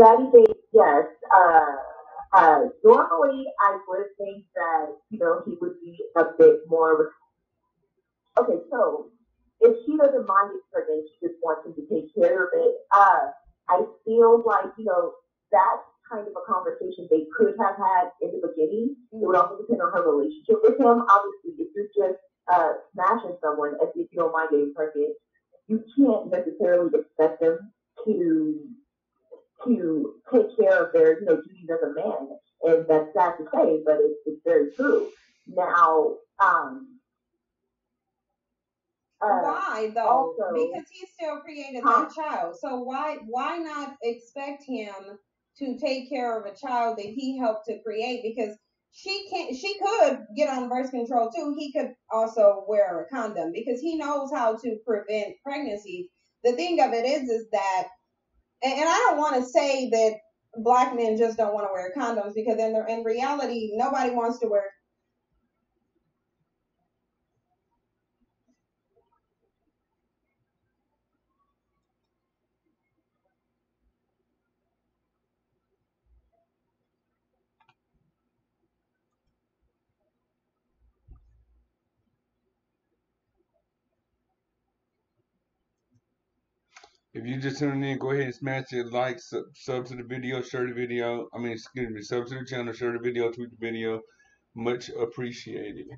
Daddy date, yes. Normally, I would think that he would be a bit more. Okay, so if she doesn't mind it pregnant, she just wants him to take care of it. I feel like that kind of a conversation they could have had in the beginning. It would also depend on her relationship with him. Obviously, if you're just smashing someone as if you don't mind getting pregnant, you can't necessarily expect them to take care of their duties as a man, and that's sad to say, but it's very true. Now, Why though? also, Because he still created huh? that child. So why not expect him to take care of a child that he helped to create? Because she could get on birth control too. He could also wear a condom because he knows how to prevent pregnancy. The thing of it is that, and I don't want to say that black men just don't want to wear condoms, because in reality nobody wants to wear. If you just tuning in, go ahead and smash it, like, sub to the video, share the video. I mean, excuse me, sub to the channel, share the video, tweet the video. Much appreciated.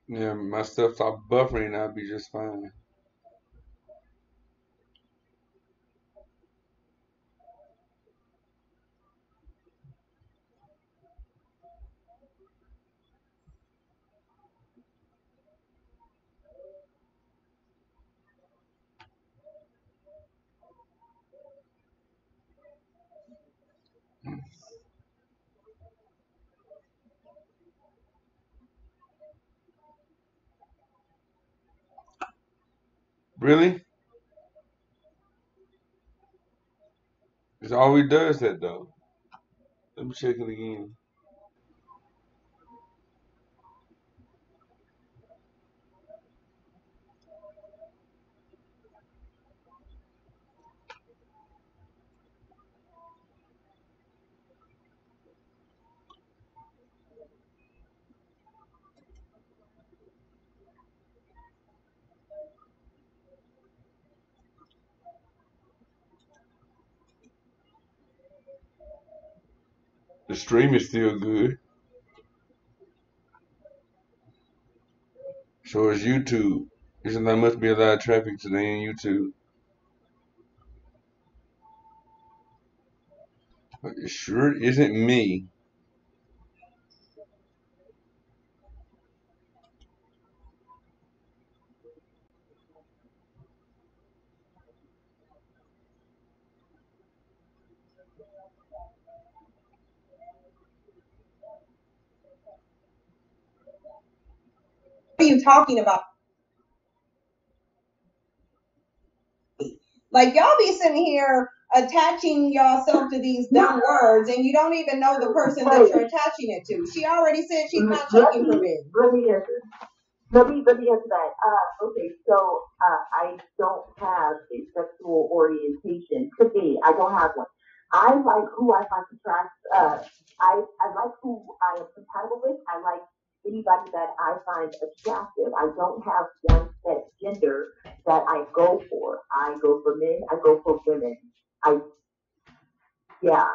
Yeah, my stuff stopped buffering, I'll be just fine. Really? It's always does that though. Let me check it again. The stream is still good. So is YouTube. There must be a lot of traffic today on YouTube. But it sure isn't me. What are you talking about? Like, y'all be sitting here attaching yourself to these dumb words, and you don't even know the person that you're attaching it to. She already said she's not checking for men. Let me answer. Let me answer that. Okay, so I don't have a sexual orientation. To me, I don't have one. I like who I find attractive. I like who I am compatible with. I like anybody that I find attractive. I don't have one set gender that I go for. I go for men. I go for women. I yeah.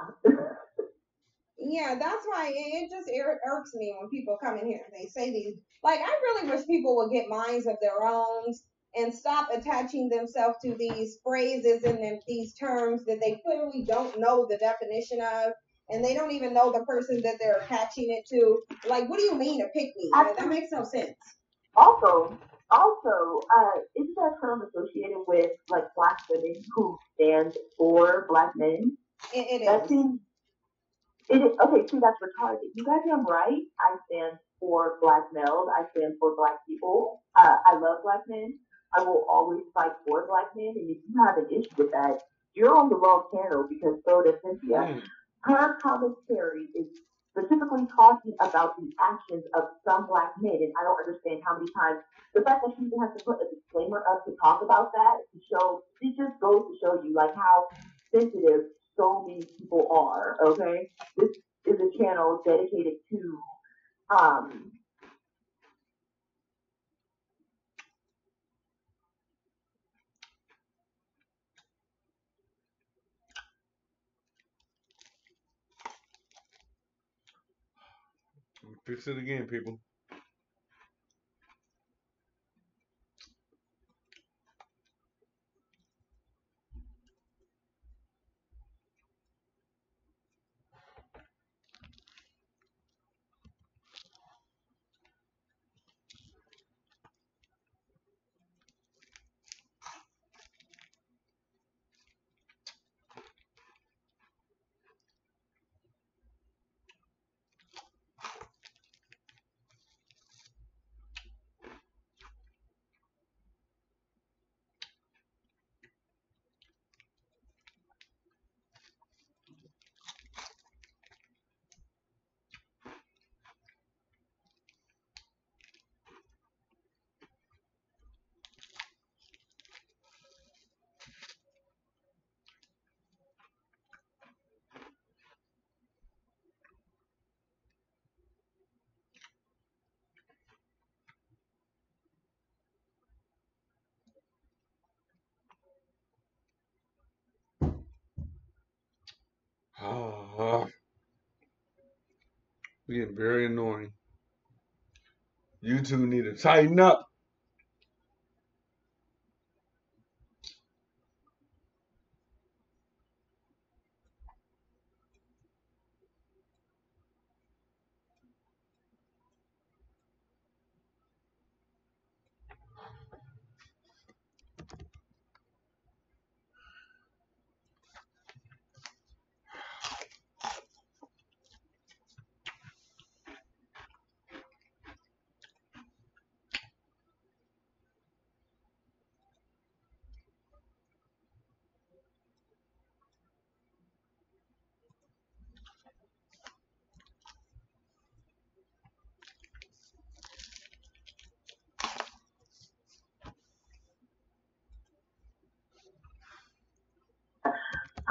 Yeah, that's why it just irks me when people come in here and they say these. Like, I really wish people would get minds of their own and stop attaching themselves to these phrases and these terms that they clearly don't know the definition of, and they don't even know the person that they're attaching it to. Like, what do you mean a pick me? Like, that makes no sense. Also, isn't that term associated with like black women who stand for black men? It That is. seems okay. See, that's retarded. You guys are right. I stand for black males. I stand for black people. I love black men. I will always fight for black men. And if you have an issue with that, you're on the wrong channel because so does Cynthia. Mm. Her commentary is specifically talking about the actions of some black men. And I don't understand how many times the fact that she even has to put a disclaimer up to talk about that to show, it just goes to show you like how sensitive so many people are. Okay, this is a channel dedicated to um, Fix it again, people. Getting very annoying. You two need to tighten up.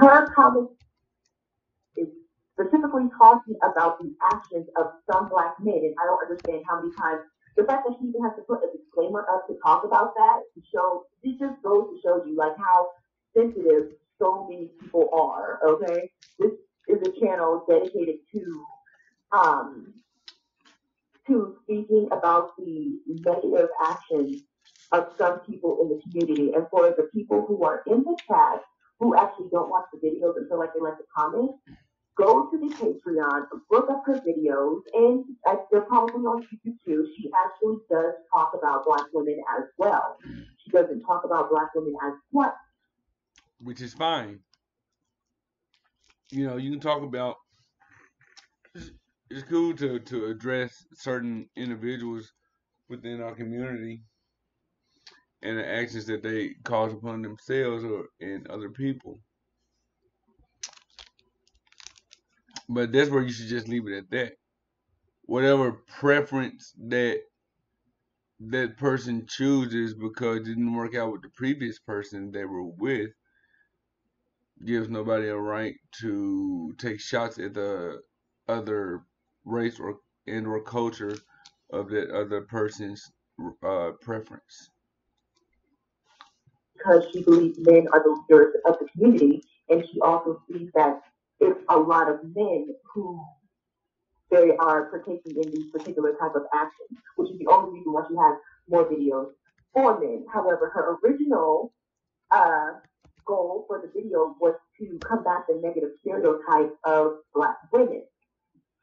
her comment is specifically talking about the actions of some black men, and I don't understand how many times the fact that she even has to put a disclaimer up to talk about that to show, it just goes to show you like how sensitive so many people are. Okay, this is a channel dedicated um, to speaking about the negative actions of some people in the community, and for the people who are in the chat who actually don't watch the videos and feel like they like to comment, go to the Patreon, look up her videos, and they're probably on YouTube too. She actually does talk about Black women as well. She doesn't talk about Black women as what? Which is fine. You know, you can talk about. It's cool to address certain individuals within our community and the actions that they cause upon themselves or and other people. But that's where you should just leave it at that. Whatever preference that person chooses because it didn't work out with the previous person they were with gives nobody a right to take shots at the other race or culture of that other person's preference. Because she believes men are the leaders of the community, and she also sees that it's a lot of men who they are partaking in these particular type of actions, which is the only reason why she has more videos for men. However, her original uh, goal for the video was to combat the negative stereotype of black women.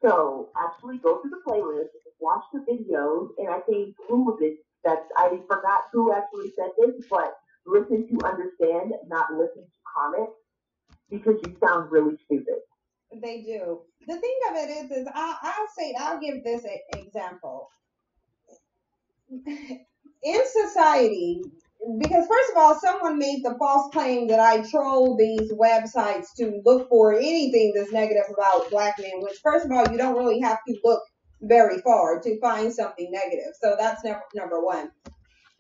So actually go to the playlist, watch the videos, and I think who was it that I forgot who actually said this, but listen to understand, not listen to comment, because you sound really stupid. They do. The thing of it is I'll give this example. In society, because first of all, someone made the false claim that I troll these websites to look for anything that's negative about black men, which first of all, you don't really have to look very far to find something negative. So that's number one.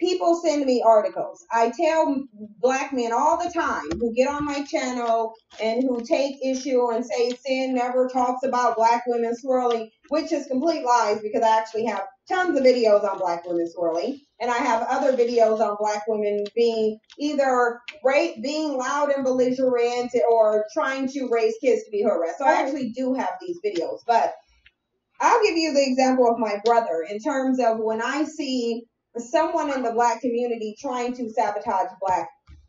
People send me articles. I tell black men all the time who get on my channel and who take issue and say Sin never talks about black women swirling, which is complete lies because I actually have tons of videos on black women swirling. And I have other videos on black women being either being loud and belligerent or trying to raise kids to be harassed. So I actually do have these videos, but I'll give you the example of my brother in terms of when I see someone in the black community trying to sabotage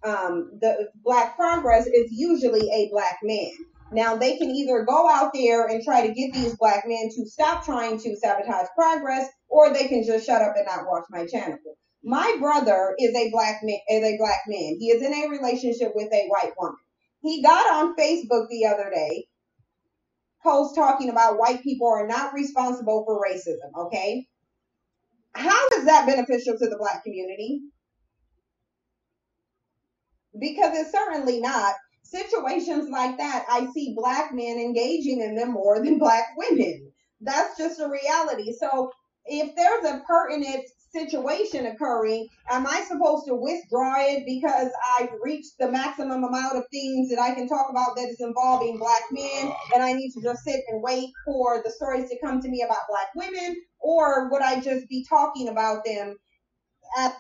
the black progress, it's usually a black man. Now they can either go out there and try to get these black men to stop trying to sabotage progress, or they can just shut up and not watch my channel. My brother is a black man. He is in a relationship with a white woman. He got on Facebook the other day, post talking about white people are not responsible for racism, okay? How is that beneficial to the black community? Because it's certainly not. Situations like that, I see black men engaging in them more than black women. That's just a reality. So if there's a pertinent situation occurring, am I supposed to withdraw it because I've reached the maximum amount of things that I can talk about that is involving black men, and I need to just sit and wait for the stories to come to me about black women? Or would I just be talking about them at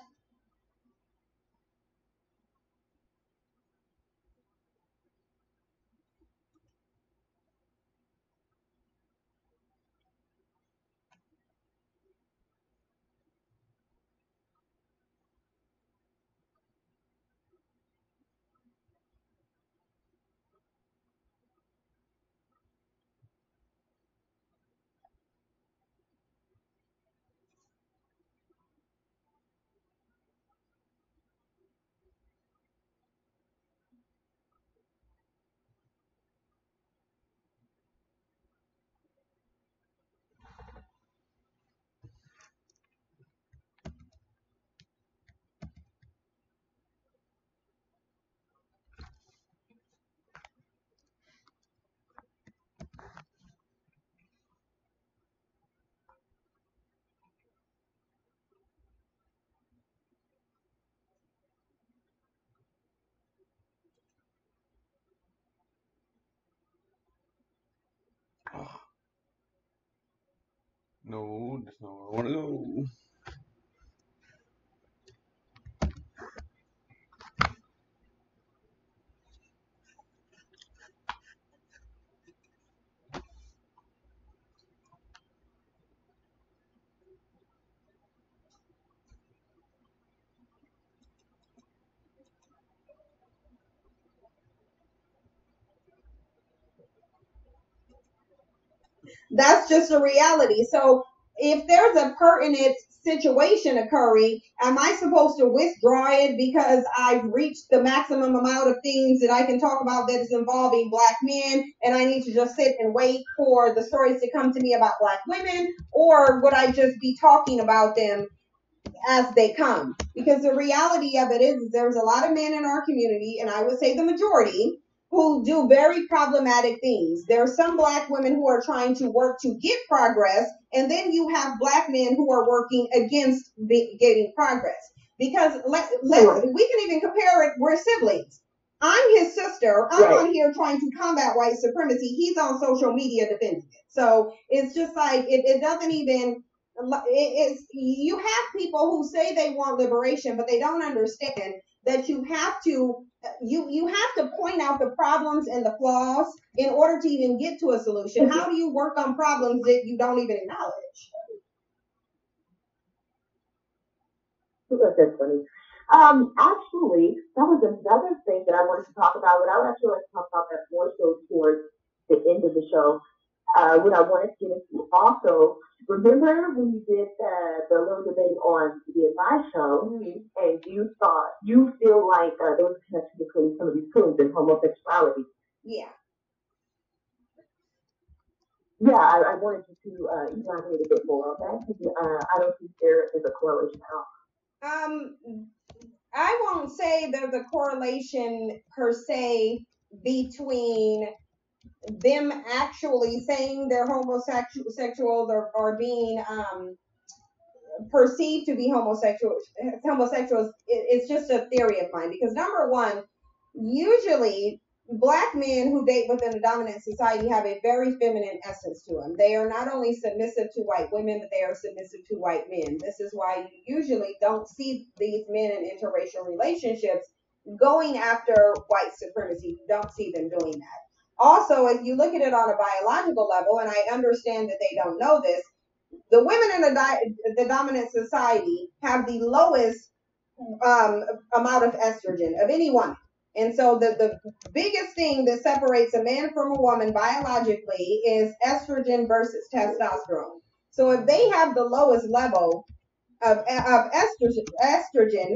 No, that's not where I want to go. That's just a reality. So if there's a pertinent situation occurring, am I supposed to withdraw it because I've reached the maximum amount of things that I can talk about that is involving black men, and I need to just sit and wait for the stories to come to me about black women? Or would I just be talking about them as they come? Because the reality of it is there's a lot of men in our community, and I would say the majority, who do very problematic things. There are some black women who are trying to work to get progress, and then you have black men who are working against getting progress. Because we can even compare it, we're siblings. I'm his sister. I'm on here trying to combat white supremacy. He's on social media defending it. So it's just like, it doesn't even, it's, you have people who say they want liberation, but they don't understand that you have to point out the problems and the flaws in order to even get to a solution. How do you work on problems that you don't even acknowledge? That's funny. Actually, that was another thing that I wanted to talk about, but I would actually like to talk about that more so towards the end of the show. What I wanted to get into also, remember when you did the little debate on the advice show, and you feel like there was a connection between some of these films and homosexuality? Yeah. Yeah, I wanted you to elaborate a bit more, okay? Because I don't think there is a correlation at all. I won't say there's a correlation per se between them actually saying they're homosexuals or being perceived to be homosexuals. It's just a theory of mine because number one, usually black men who date within a dominant society have a very feminine essence to them. They are not only submissive to white women, but they are submissive to white men. This is why you usually don't see these men in interracial relationships going after white supremacy. You don't see them doing that. Also, if you look at it on a biological level, and I understand that they don't know this, the women in the dominant society have the lowest amount of estrogen of any woman. And so the biggest thing that separates a man from a woman biologically is estrogen versus testosterone. So if they have the lowest level of estrogen,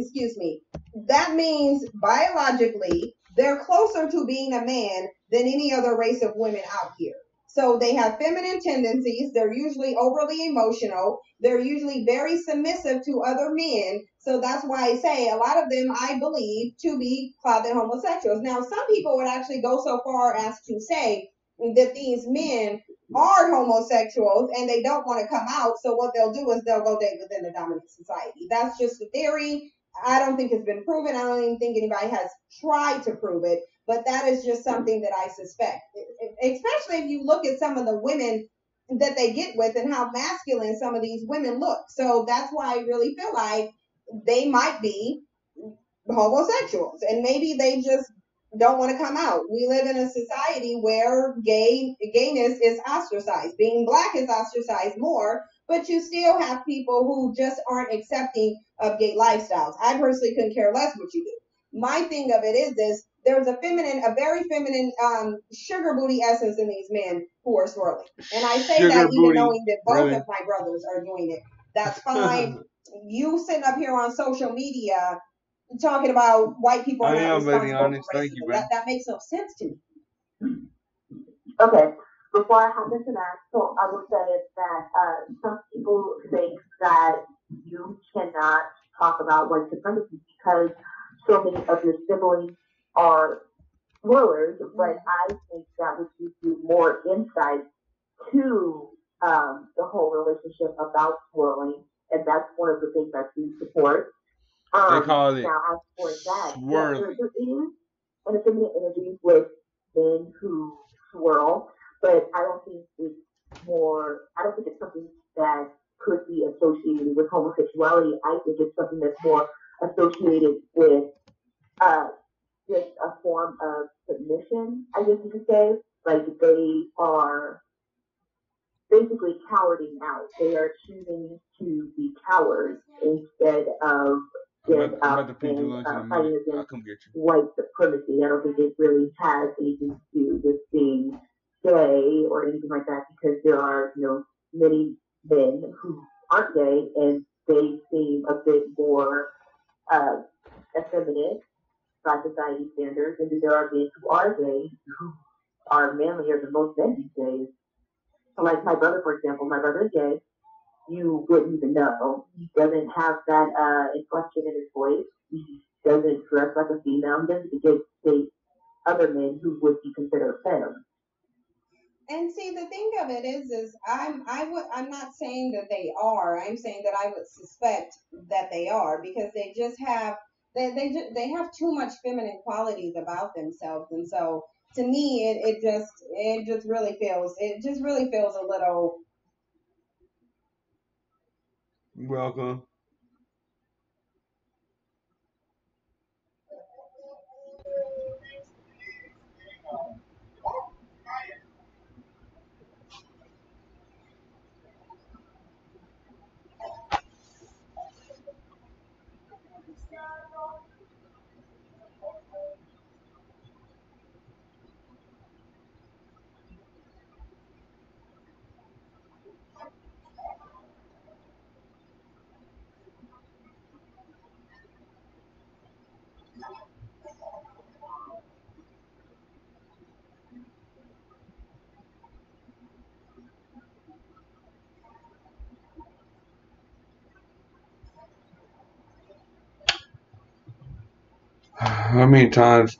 excuse me, that means biologically they're closer to being a man than any other race of women out here. So they have feminine tendencies. They're usually overly emotional. They're usually very submissive to other men. So that's why I say a lot of them, I believe, to be closet homosexuals. Now, some people would actually go so far as to say that these men are homosexuals and they don't want to come out. So what they'll do is they'll go date within the dominant society. That's just a theory. I don't think it's been proven. I don't even think anybody has tried to prove it. But that is just something that I suspect. Especially if you look at some of the women that they get with and how masculine some of these women look. So that's why I really feel like they might be homosexuals and maybe they just don't want to come out. We live in a society where gayness is ostracized. Being black is ostracized more, but you still have people who just aren't accepting of gay lifestyles. I personally couldn't care less what you do. My thing of it is this: there's a very feminine sugar booty essence in these men who are swirling. And I say Sugar that even booty, knowing that both really? of my brothers are doing it. That's fine. You sitting up here on social media talking about white people are I not am being responsible for honest. Thank you, racism. baby. That makes no sense to me. Okay, before I hop into that, so I will say that some people think that you cannot talk about white supremacy because so many of your siblings are rulers, but I think that would give you more insight to the whole relationship about swirling, and that's one of the things I do support. They call it Now, as for that, yeah, swirling. there is an feminine energy with men who swirl, but I don't think it's I don't think it's something that could be associated with homosexuality. I think it's something that's more associated with uh, just a form of submission, I guess you could say. Like they are basically cowarding out. They are choosing to be cowards instead of stand I'm about up to feed you and lunch in a minute. fighting I'll against come get you. white supremacy. I don't think it really has anything to do with being gay or anything like that because there are, many men who aren't gay and they seem a bit more uh, effeminate by society standards. And then there are men who are gay who are manlier than most men these days. So like my brother, for example, my brother is gay. You wouldn't even know. He doesn't have that inflection in his voice. He doesn't dress like a female. He doesn't date other men who would be considered femme. And see, the thing of it is I'm not saying that they are. I'm saying that I would suspect that they are because they just have they have too much feminine qualities about themselves, and so to me, it just really feels a little. Welcome. How many times?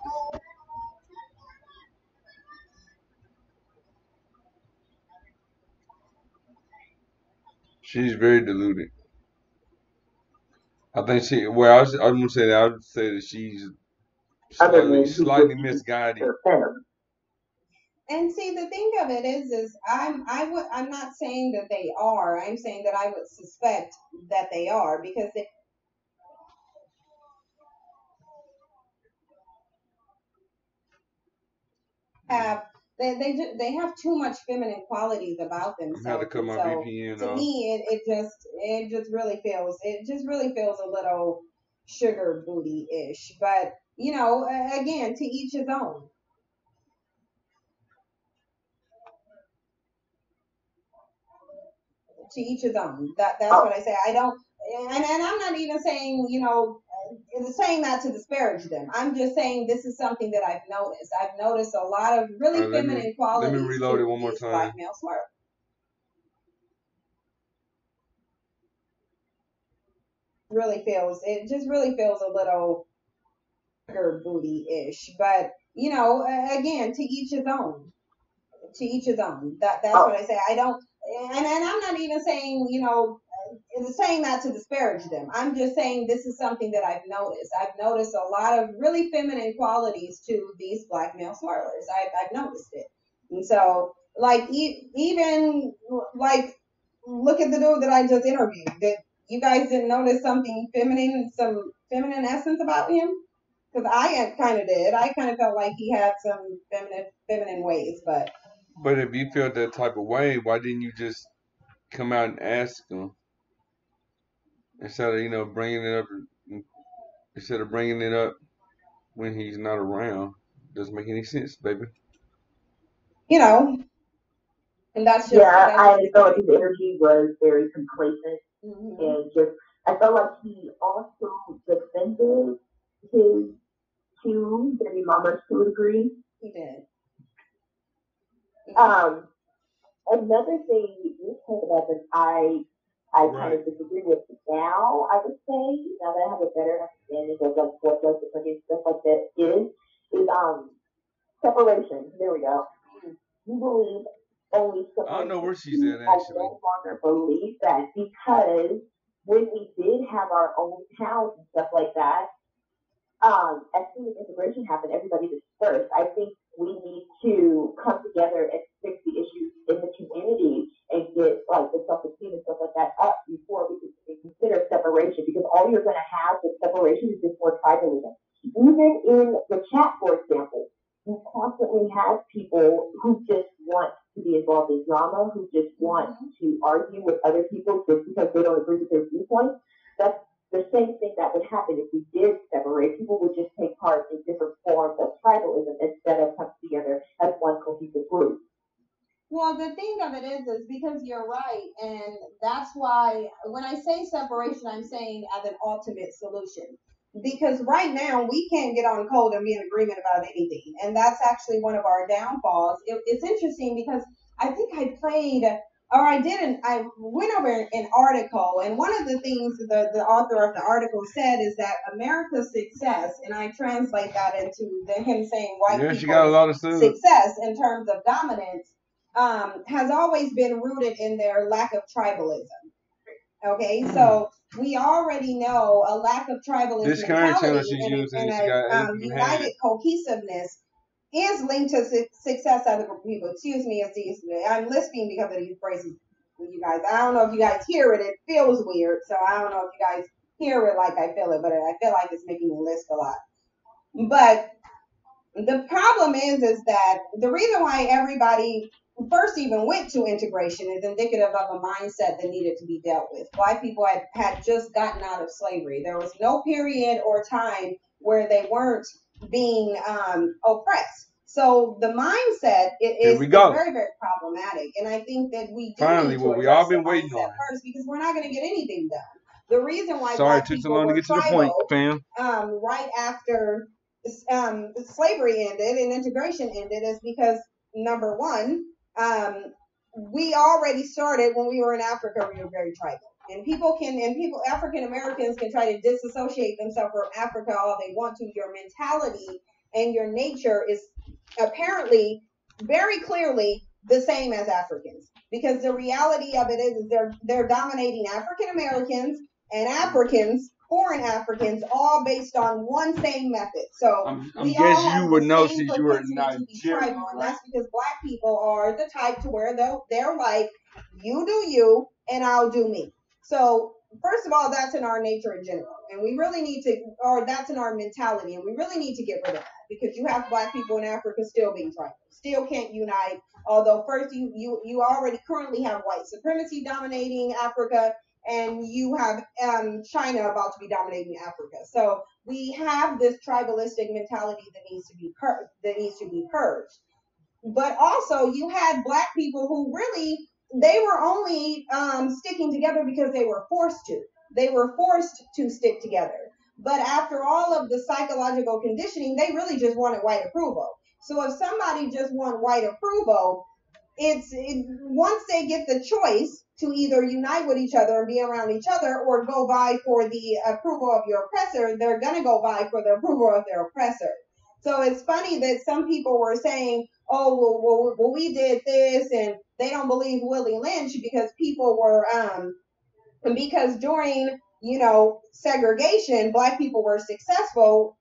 She's very deluded. I think she. Well, I was gonna say that. I would say that she's Other slightly men who slightly would use misguided. their venom. And see, the thing of it is I'm not saying that they are. I'm saying that I would suspect that they are because they have they have too much feminine qualities about I had to themselves, cut and my so VPN to off. me, it just really feels a little sugar booty ish. But again, to each his own. To each his own. That's Oh, what I say. I don't, and I'm not even saying saying that to disparage them. I'm just saying this is something that I've noticed. I've noticed a lot of All really right, feminine let me qualities reload it to one more these black time. male swirls. It just really feels a little booty ish. But again, to each his own. To each his own. That's what oh, I say. I don't, and I'm not even saying saying that to disparage them. I'm just saying this is something that I've noticed. I've noticed a lot of really feminine qualities to these black male swirlers. I've noticed it, and so like even like look at the dude that I just interviewed. That you guys didn't notice some feminine essence about him? Because I kind of did. I kind of felt like he had some feminine ways, but But if you felt that type of way, why didn't you just come out and ask him instead of bringing it up? Instead of bringing it up when he's not around, doesn't make any sense, baby. you know, and yeah, that's just I the felt like case. his energy was very complacent Hmm. and just, I felt like he also defended his two baby mamas to a degree. He did. Um, Another thing you talk about that I kind Right. of disagree with now, I would say, now that I have a better understanding of like what like different and stuff like that is separation. There we go. You believe only I don't know separation. where she's at I actually. no longer believe that because when we did have our own towns and stuff like that, as soon as integration happened, everybody dispersed. I think we need to come together and fix the issues in the community and get like the self-esteem and stuff like that up before we can consider separation. Because all you're going to have with separation is just more tribalism. Even in the chat, for example, you constantly have people who just want to be involved in drama, who just want to argue with other people just because they don't agree with their viewpoints. That's the same thing that would happen if we did separate. People would just take part in different forms of tribalism instead of coming together as one cohesive group. Well, the thing of it is because you're right, and that's why when I say separation, I'm saying as an ultimate solution. Because right now we can't get on code and be in agreement about anything, and that's actually one of our downfalls. It's interesting because I think I played, or I didn't. I went over an article, and one of the things the author of the article said is that America's success, and I translate that into him saying white Yeah, she got a people's lot of stuff. success in terms of dominance has always been rooted in their lack of tribalism. Okay, so we already know a lack of tribalist This current channel mentality she's and using, she a got 8 of them had. united cohesiveness is linked to success as a group of people. Excuse me, I'm lisping because of these phrases. You guys, I don't know if you guys hear it. It feels weird, so I don't know if you guys hear it like I feel it, but I feel like it's making me lisp a lot. But the problem is that the reason why everybody first even went to integration is indicative of a mindset that needed to be dealt with. Black people had just gotten out of slavery. There was no period or time where they weren't being oppressed. So the mindset Here is we go. very, very problematic. And I think that we do Finally, need to what we all address the been waiting mindset on. first because we're not going to get anything done. The reason why Sorry it black took so people long to were get to the point, tribal fam. right after slavery ended and integration ended is because number one, we already started when we were in Africa. We were very tribal. And African Americans can try to disassociate themselves from Africa all they want to. Your mentality and your nature is apparently very clearly the same as Africans, because the reality of it is they're dominating African Americans and Africans, foreign Africans, all based on one same method. So I'm we all guessing you have would the know same since you were propensity to be Nigerian, tribal, and right? that's because Black people are the type to where they're like, you do you and I'll do me. So first of all, that's in our nature in general, and we really need to, or that's in our mentality, and we really need to get rid of that, because you have Black people in Africa still being tribal, still can't unite. Although first you already currently have white supremacy dominating Africa, and you have China about to be dominating Africa. So we have this tribalistic mentality that needs to be purged. But also you had Black people who really, they were only sticking together because they were forced to. They were forced to stick together. But after all of the psychological conditioning, they really just wanted white approval. So if somebody just want white approval, once they get the choice to either unite with each other and be around each other, or go by for the approval of your oppressor, they're going to go by for the approval of their oppressor. So it's funny that some people were saying, oh, well, we did this, and they don't believe Willie Lynch because people were, because during, segregation, Black people were successful.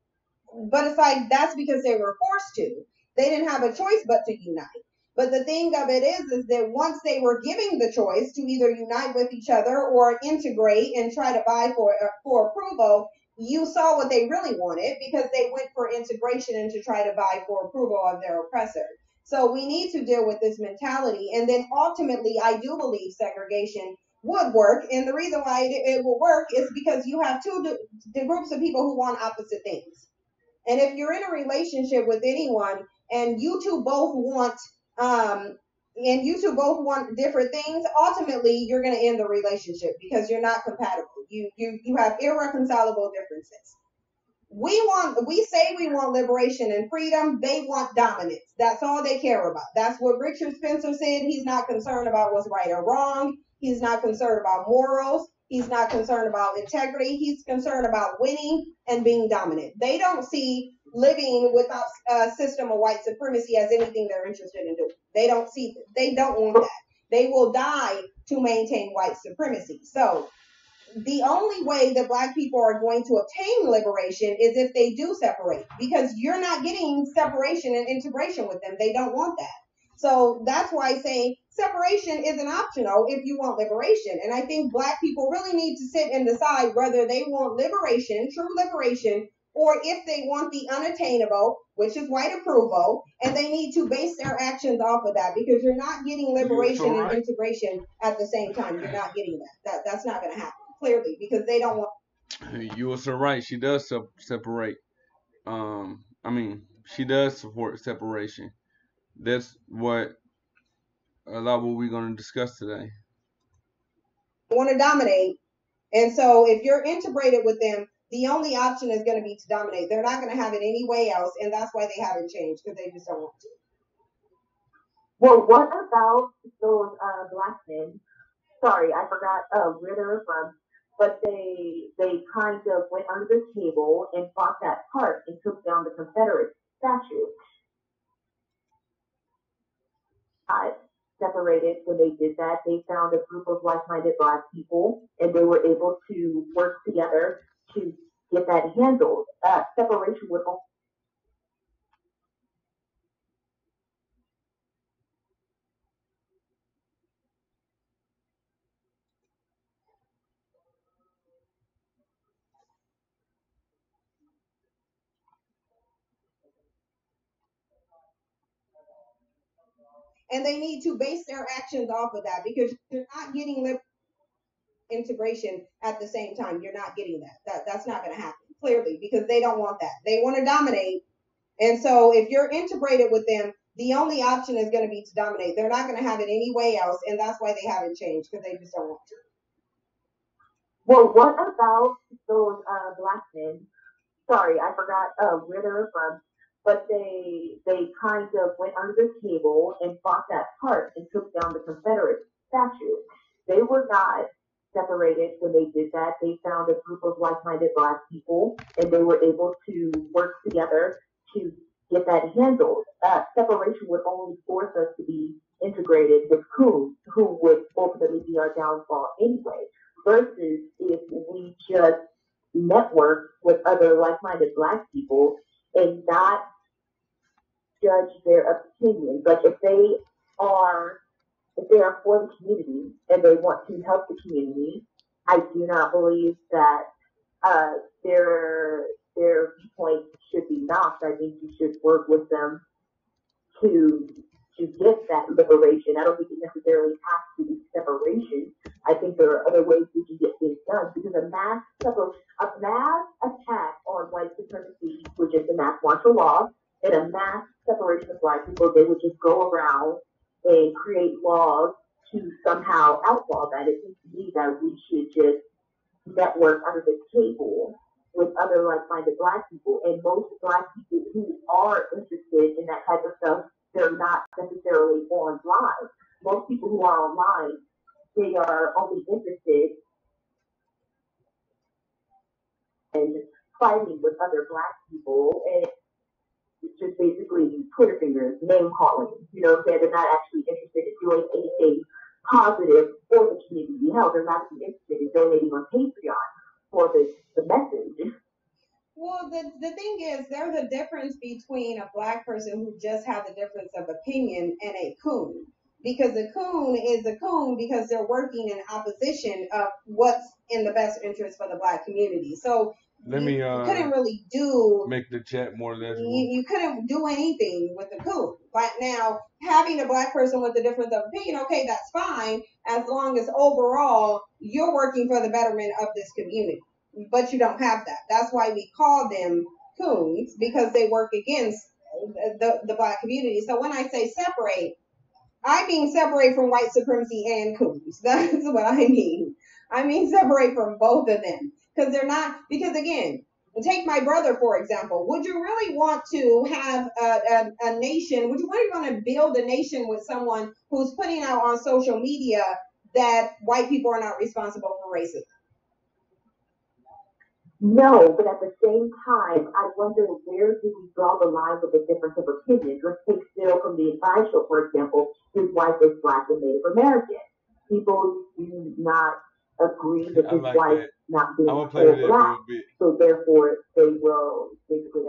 But it's like, that's because they were forced to. They didn't have a choice but to unite. But the thing of it is that once they were giving the choice to either unite with each other or integrate and try to vie for approval, you saw what they really wanted, because they went for integration and to try to vie for approval of their oppressor. So we need to deal with this mentality. And then ultimately, I do believe segregation would work. And the reason why it will work is because you have the groups of people who want opposite things. And if you're in a relationship with anyone and you two both want different things, ultimately you're going to end the relationship because you're not compatible. You have irreconcilable differences. We say we want liberation and freedom. They want dominance. That's all they care about. That's what Richard Spencer said. He's not concerned about what's right or wrong. He's not concerned about morals. He's not concerned about integrity. He's concerned about winning and being dominant. They don't see living without a system of white supremacy as anything they're interested in doing. They don't want that. They will die to maintain white supremacy. So the only way that Black people are going to obtain liberation is if they do separate, because you're not getting separation and integration with them. They don't want that. So that's why I say separation isn't optional if you want liberation. And I think Black people really need to sit and decide whether they want liberation, true liberation, or if they want the unattainable, which is white approval, and they need to base their actions off of that, because you're not getting liberation and integration at the same time. You're not getting that. That's not going to happen, clearly, because they don't want. You were so right. She does separate. She does support separation. That's a lot what we're going to discuss today. Want to dominate, and so if you're integrated with them, the only option is going to be to dominate. They're not going to have it any way else, and that's why they haven't changed, because they just don't want to. Well, what about those Black men? Sorry, I forgot where they were from, but they kind of went under the table and fought that part and took down the Confederate statue. Separated when they did that. They found a group of like-minded Black people, and they were able to work together to get that handled. Separation would also. And they need to base their actions off of that, because you're not getting integration at the same time. You're not getting that's not going to happen, clearly, because they don't want that. They want to dominate. And so if you're integrated with them, the only option is going to be to dominate. They're not going to have it any way else, and that's why they haven't changed, because they just don't want to. Well, what about those Black men? Sorry, I forgot where they were from, but they kind of went under the table and fought that part and took down the Confederate statue. They were not. separated when they did that. They found a group of like-minded Black people, and they were able to work together to get that handled. Separation would only force us to be integrated with who would ultimately be our downfall anyway. Versus if we just network with other like-minded Black people and not judge their opinions. Like are if they are for the community and they want to help the community, I do not believe that uh, their viewpoint should be knocked. I think you should work with them to get that liberation. I don't think it necessarily has to be separation. I think there are other ways we can get things done because a mass attack on white supremacy, which is the mass martial law, and a mass separation of Black people, they would just go around and create laws to somehow outlaw that. It seems to me that we should just network under the table with other like-minded Black people. And most Black people who are interested in that type of stuff, they're not necessarily online. Most people who are online, they are only interested in fighting with other Black people, and it's just basically Twitter fingers, name calling. You know what I'm saying? They're not actually interested in doing anything positive for the community. Hell, they're not even interested in donating on Patreon for the message. Well, the thing is, there's a difference between a Black person who just has a difference of opinion and a coon. Because a coon is a coon because they're working in opposition of what's in the best interest for the Black community. So Let you me couldn't really do make the chat more legible. you couldn't do anything with the coon. But now having a Black person with a difference of opinion, okay, that's fine as long as overall you're working for the betterment of this community. But you don't have that. That's why we call them coons, because they work against the Black community. So when I say separate, I mean separate from white supremacy and coons. That's what I mean. I mean separate from both of them. Because they're not, because again, take my brother, for example. Would you really want to have a nation, would you really want to build a nation with someone who's putting out on social media that white people are not responsible for racism? No, but at the same time, I wonder where do we draw the line with the difference of opinions? Let's take Still from the Advice Show, for example. His wife is Black and Native American. People do not agree with his wife not being full Black, so therefore they will basically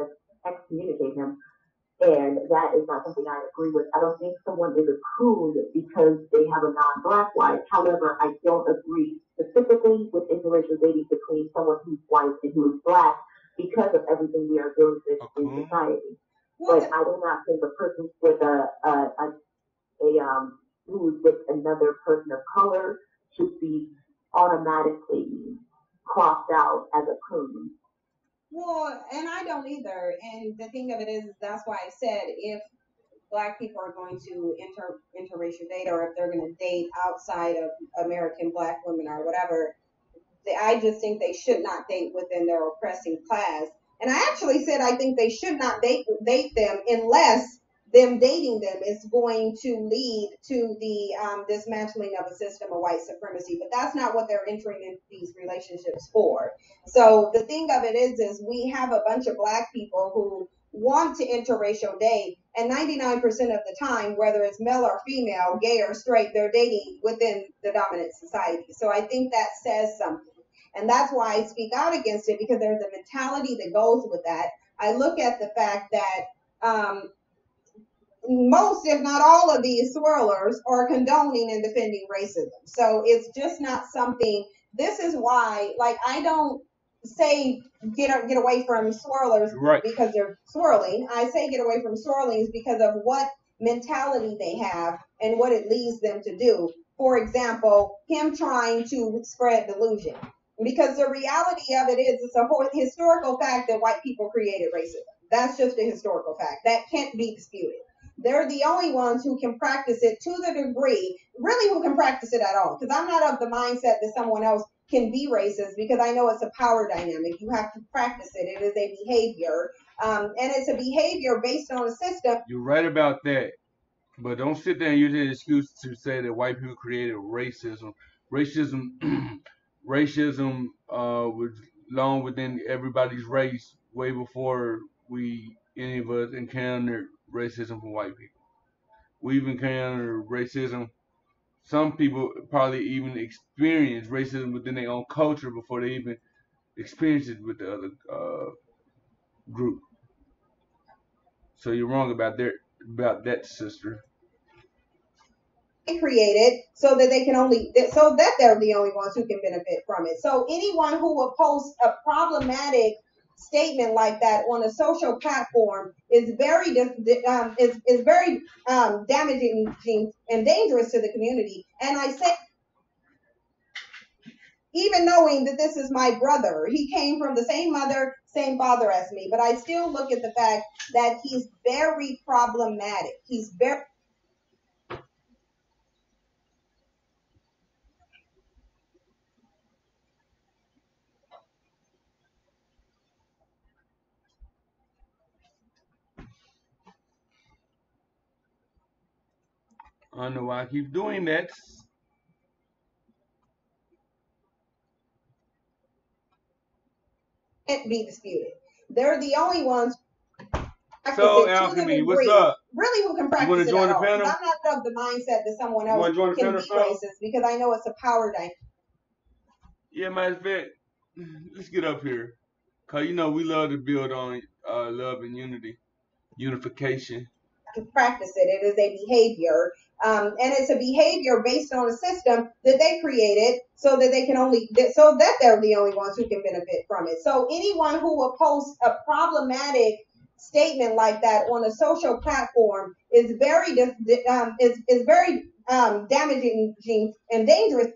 excommunicate him. And that is not something I agree with. I don't think someone is a coon because they have a non-Black wife. However, I don't agree specifically with interracial dating between someone who's white and who is Black because of everything we are dealing with in society. But I do not think a person with who's with another person of color should be automatically crossed out as a coon. Well, and I don't either. And the thing of it is, that's why I said if Black people are going to interracial date, or if they're going to date outside of American Black women or whatever, I just think they should not date within their oppressing class. And I actually said I think they should not date them unless them dating them is going to lead to the dismantling of a system of white supremacy. But that's not what they're entering into these relationships for. So the thing of it is we have a bunch of Black people who want to interracial date, and 99% of the time, whether it's male or female, gay or straight, they're dating within the dominant society. So I think that says something. And that's why I speak out against it, because there's a mentality that goes with that. I look at the fact that most, if not all, of these swirlers are condoning and defending racism. So it's just not something. This is why, like, I don't say get away from swirlers because they're swirling. I say get away from swirlings because of what mentality they have and what it leads them to do. For example, him trying to spread delusion. Because the reality of it is, it's a historical fact that white people created racism. That's just a historical fact. That can't be disputed. They're the only ones who can practice it to the degree, really who can practice it at all. Because I'm not of the mindset that someone else can be racist, because I know it's a power dynamic. You have to practice it. It is a behavior. And it's a behavior based on a system. You're right about that. But don't sit there and use an excuse to say that white people created racism. Racism racism was long within everybody's race way before we any of us encountered racism from white people. We've encountered racism. Some people probably even experience racism within their own culture before they even experience it with the other group. So you're wrong about that, sister. Created so that they can only so that they're the only ones who can benefit from it. So anyone who will post a problematic statement like that on a social platform is very damaging and dangerous to the community. And I say, even knowing that this is my brother, he came from the same mother, same father as me, but I still look at the fact that he's very problematic. He's very I don't know why I keep doing that. can't be disputed. They're the only ones practice So it to the Alchemy, what's degree, up? really who can You want practice to it join at the all. Because panel? I'm not of the mindset that someone You else want to join the can panel, be so? racist because I know it's a power dynamic Yeah, matter of fact, let's get up here. Cause you know we love to build on love and unity, unification. to practice it. It is a behavior. And it's a behavior based on a system that they created so that they can only so that they're the only ones who can benefit from it. So anyone who will post a problematic statement like that on a social platform is very damaging and dangerous.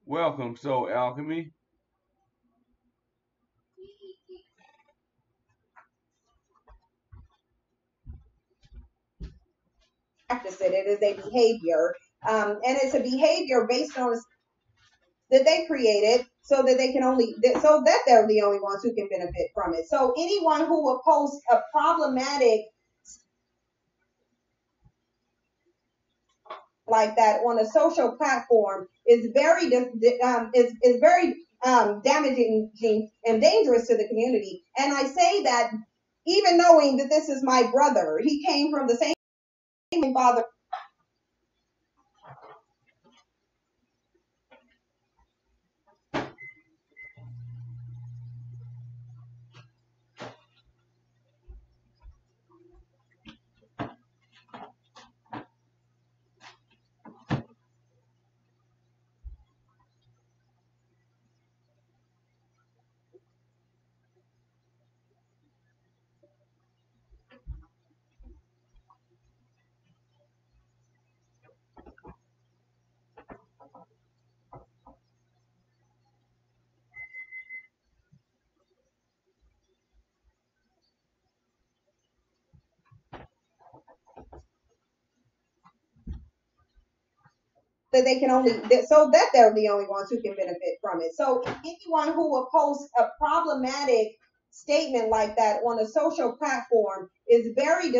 Welcome, so Alchemy. Practice it. It is a behavior, and it's a behavior based on that they created so that they can only so that they're the only ones who can benefit from it. So anyone who will post a problematic like that on a social platform is very damaging and dangerous to the community. And I say that even knowing that this is my brother, he came from the same father. That they can only so that they're the only ones who can benefit from it. So anyone who will post a problematic statement like that on a social platform is very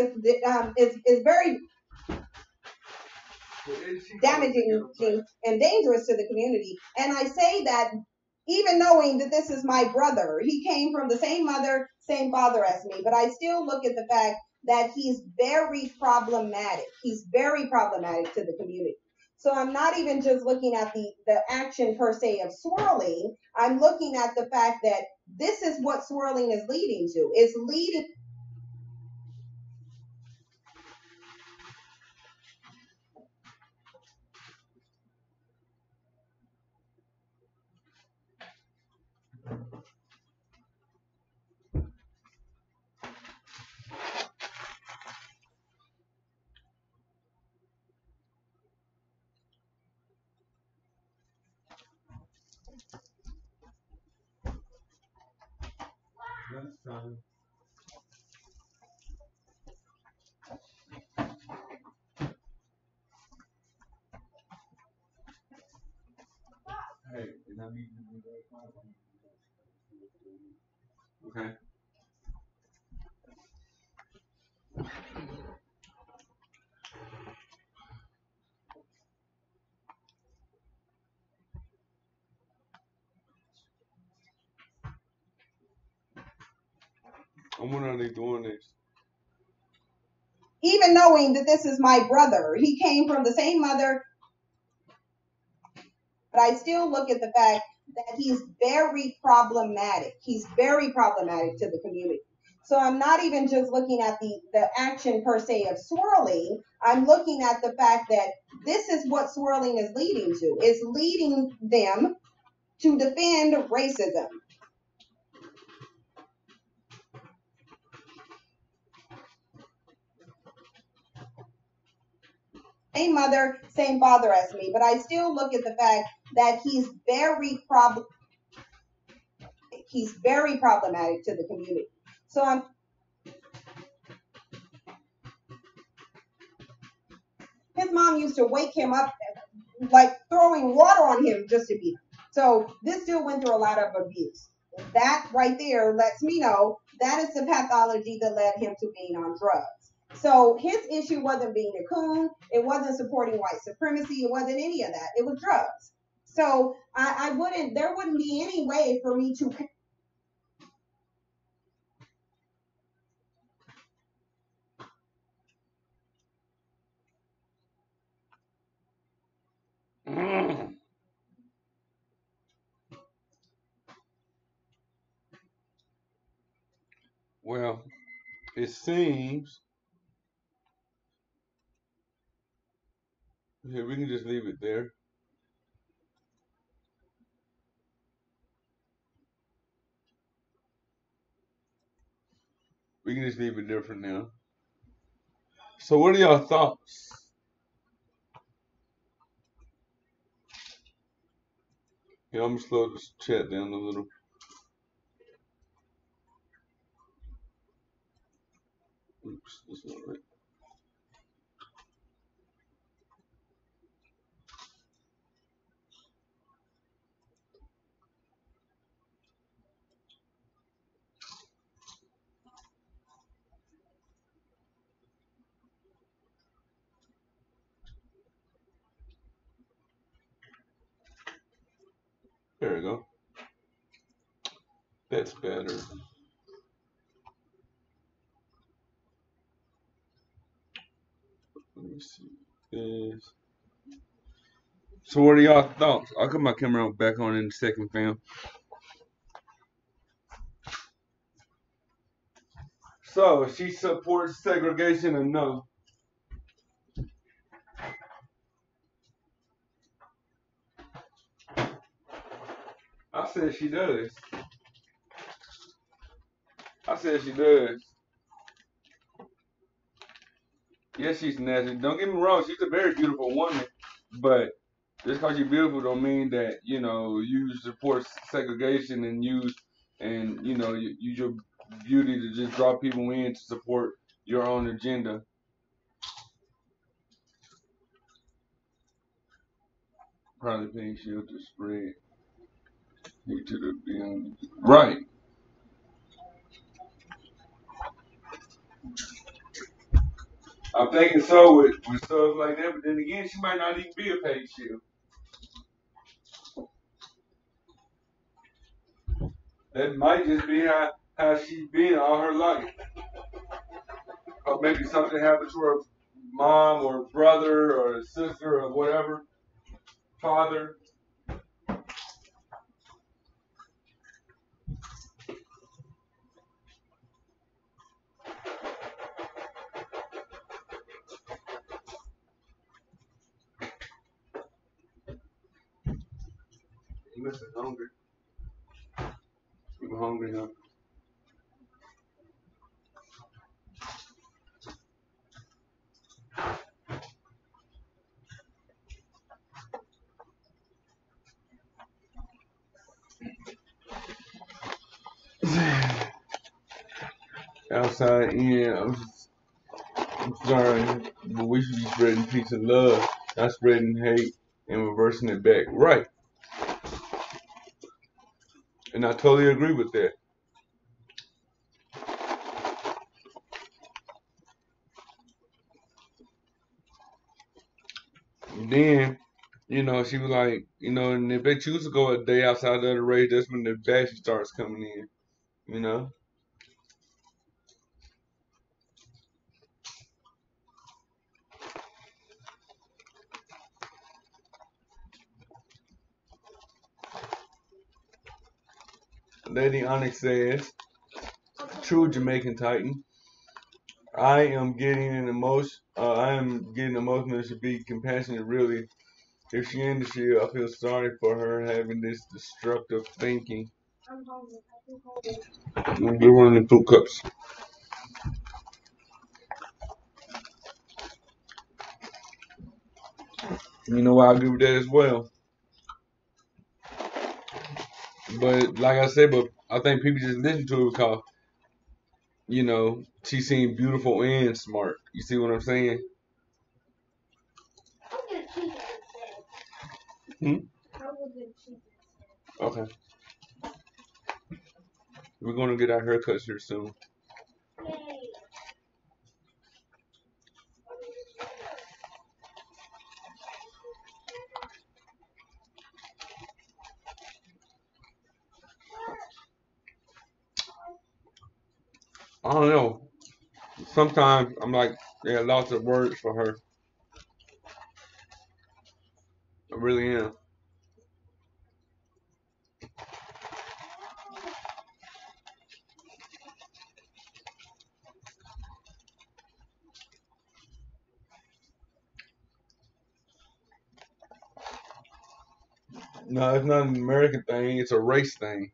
damaging and dangerous to the community. And I say that even knowing that this is my brother, he came from the same mother, same father as me, but I still look at the fact that he's very problematic. He's very problematic to the community. So I'm not even just looking at the action per se of swirling. I'm looking at the fact that this is what swirling is leading to. It's leading Hey, and I need you to be very quiet. Okay. And when are they doing this? Even knowing that this is my brother, he came from the same mother, but I still look at the fact that he's very problematic. He's very problematic to the community. So I'm not even just looking at the action per se of swirling. I'm looking at the fact that this is what swirling is leading to. It's leading them to defend racism. Same mother, same father as me, but I still look at the fact that he's very problematic to the community. So his mom used to wake him up like throwing water on him just to beat him. So this dude went through a lot of abuse. That right there lets me know that is the pathology that led him to being on drugs. So his issue wasn't being a coon. It wasn't supporting white supremacy. It wasn't any of that. It was drugs. So there wouldn't be any way for me to. Well, it seems. Yeah, we can just leave it there. We can just leave it there for now. So, what are y'all thoughts? Yeah, I'm gonna slow this chat down a little. Oops, that's not right. There we go. That's better. Let me see this. So, what are y'all thoughts? I'll cut my camera back on in a second, fam. So, she supports segregation or no? I said she does. I said she does. Yes, she's nasty. Don't get me wrong, she's a very beautiful woman, but just because you're beautiful don't mean that, you support segregation and use your beauty to just draw people in to support your own agenda. Probably pink shield to spread hate to the beyond. Right. I'm thinking so with stuff like that, but then again, she might not even be a pink shield. That might just be how she's been all her life. Or maybe something happened to her mom or brother or sister or whatever, father. You must be hungry. I'm hungry now. outside in. I'm sorry, but we should be spreading peace and love, not spreading hate and reversing it back. Right. And I totally agree with that. And then, she was like, and if they choose to go a day outside of the race, that's when the bashing starts coming in, you know? Lady Onyx says, true Jamaican Titan. I am getting emotional. Should be compassionate, really. If she in the shield, I feel sorry for her having this destructive thinking. Get one of the fruit cups. You know I agree with that as well. But like I said, I think people just listen to it because, she seemed beautiful and smart. You see what I'm saying? Hmm? Okay. We're gonna get our haircuts here soon. I don't know. Sometimes I'm like, there are lots of words for her. I really am. No, it's not an American thing. It's a race thing.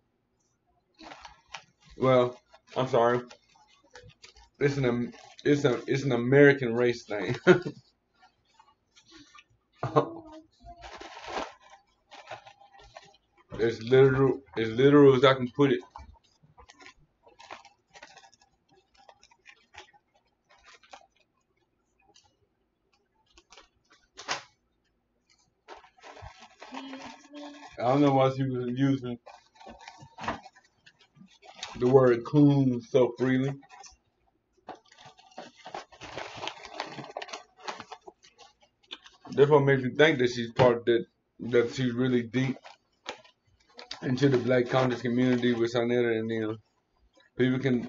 Well, I'm sorry. It's an American race thing. As literal as I can put it. I don't know why she was using the word coon so freely. That's what makes me think that she's part of that she's really deep into the black conscious community with Sanetta and them. People can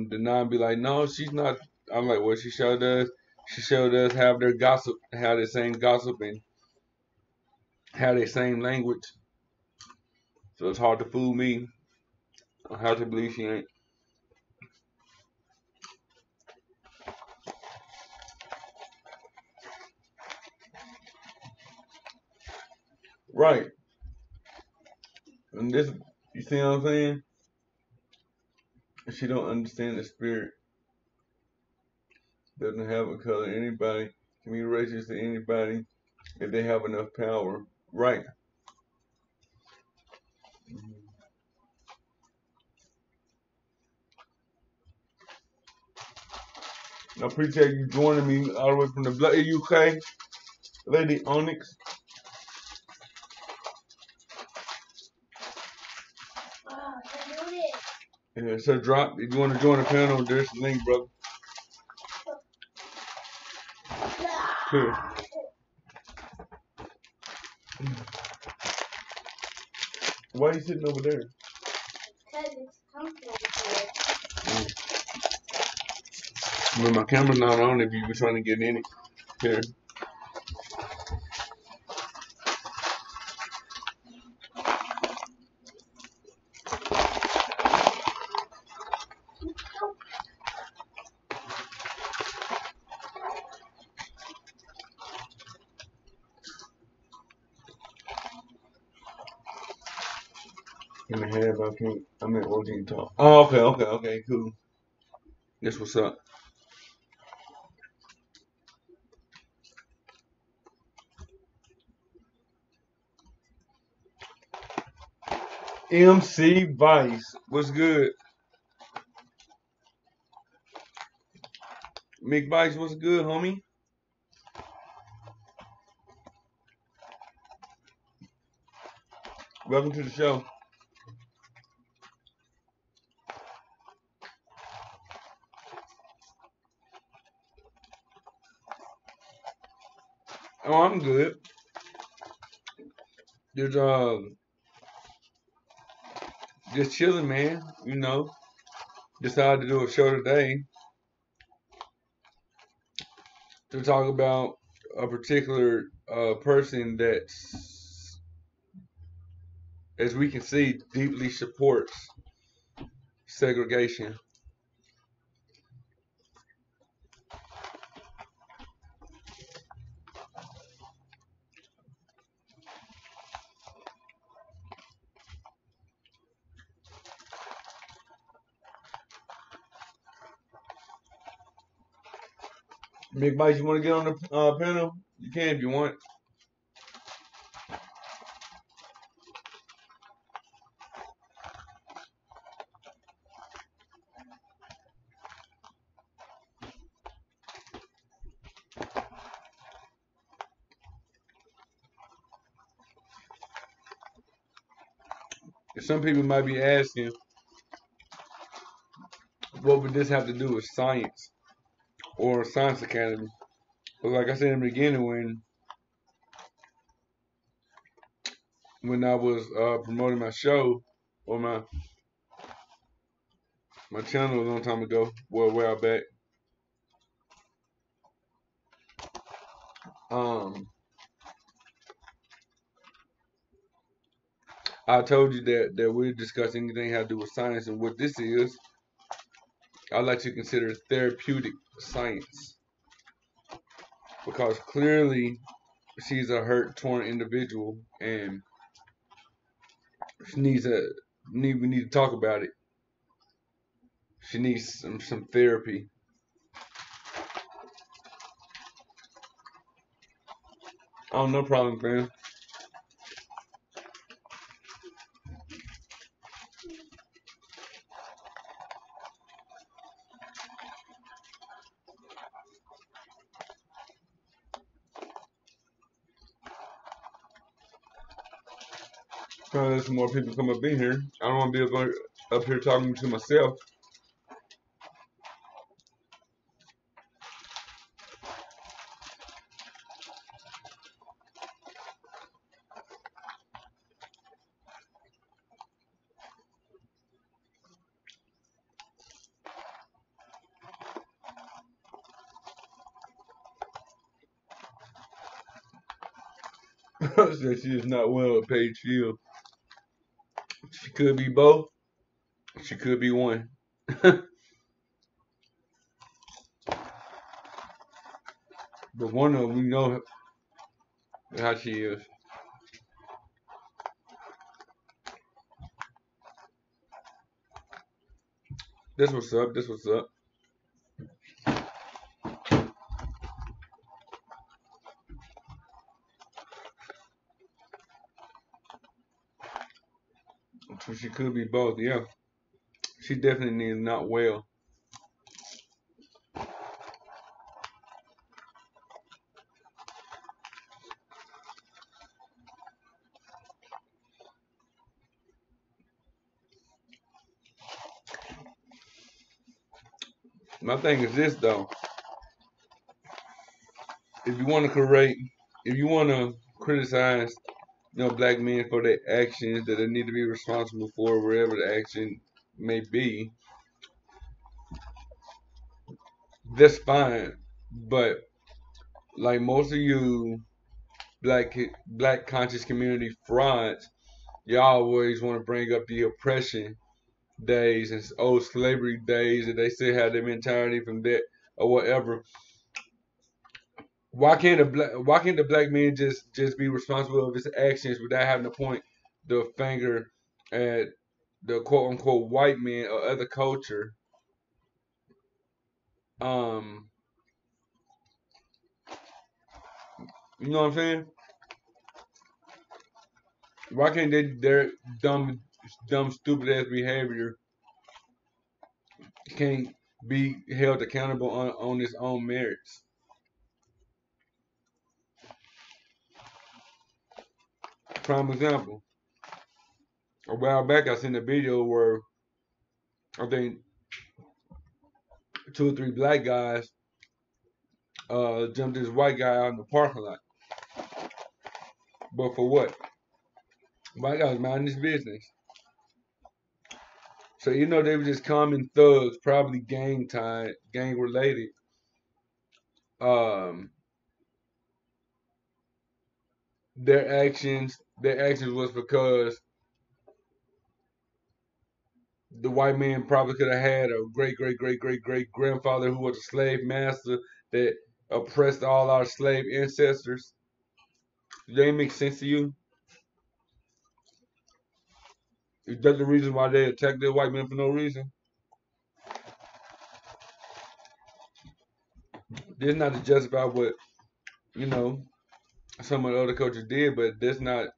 deny and be like, no, she's not. I'm like, well, she sure does. She sure does have their gossip, have the same gossip and have the same language. So it's hard to fool me. I have to believe she ain't. Right. And this, you see what I'm saying? She don't understand the spirit. Doesn't have a color. Anybody can be racist to anybody if they have enough power. Right. I appreciate you joining me all the way from the bloody UK, Lady Onyx. Yeah, so drop. If you want to join the panel, there's the link, brother. Here. Why are you sitting over there? Because it's comfortable. When my camera's not on, if you were trying to get in it. Here. In the head, I can't. I'm at work and talk. Oh, okay, cool. That's what's up. MC Vice, what's good? Mick Bites, what's good, homie? Welcome to the show. Oh, I'm good. There's just chilling, man. You know, decided to do a show today to talk about a particular person that, as we can see, deeply supports segregation. Big Mike, you want to get on the panel? You can if you want. Some people might be asking, what would this have to do with science or Science Academy? But like I said in the beginning, when I was promoting my show or my channel a long time ago, well, a while back, I told you that we're discussing anything that have to do with science, and what this is, I like to consider therapeutic science because clearly she's a hurt, torn individual, and she needs we need to talk about it. She needs some therapy. Oh, no problem, fam. Trying to let some more people come up in here. I don't want to be up here talking to myself. Said she is not well at Page Field. She could be both. She could be one. But one of them, we know how she is. This what's up. This what's up. So she could be both. Yeah. She definitely is not well. My thing is this though. If you want to if you want to criticize, black men for their actions that they need to be responsible for, wherever the action may be, that's fine. But like most of you black conscious community frauds, y'all always want to bring up the oppression days and old slavery days, and they still have their mentality from that or whatever. Why can't the black man just be responsible of his actions without having to point the finger at the quote unquote white man or other culture? Um, you know what I'm saying? Why can't their dumb stupid ass behavior can't be held accountable on its own merits. Prime example. A while back, I seen a video where I think two or three black guys jumped this white guy out in the parking lot. But for what? White guy was minding his business. So you know they were just common thugs, probably gang related. Um, their actions was because the white man probably could have had a great great great great great grandfather who was a slave master that oppressed all our slave ancestors. Does that make sense to you? Is that the reason why they attacked the white man for no reason? This is not to justify what you know some of the other coaches did, but that's not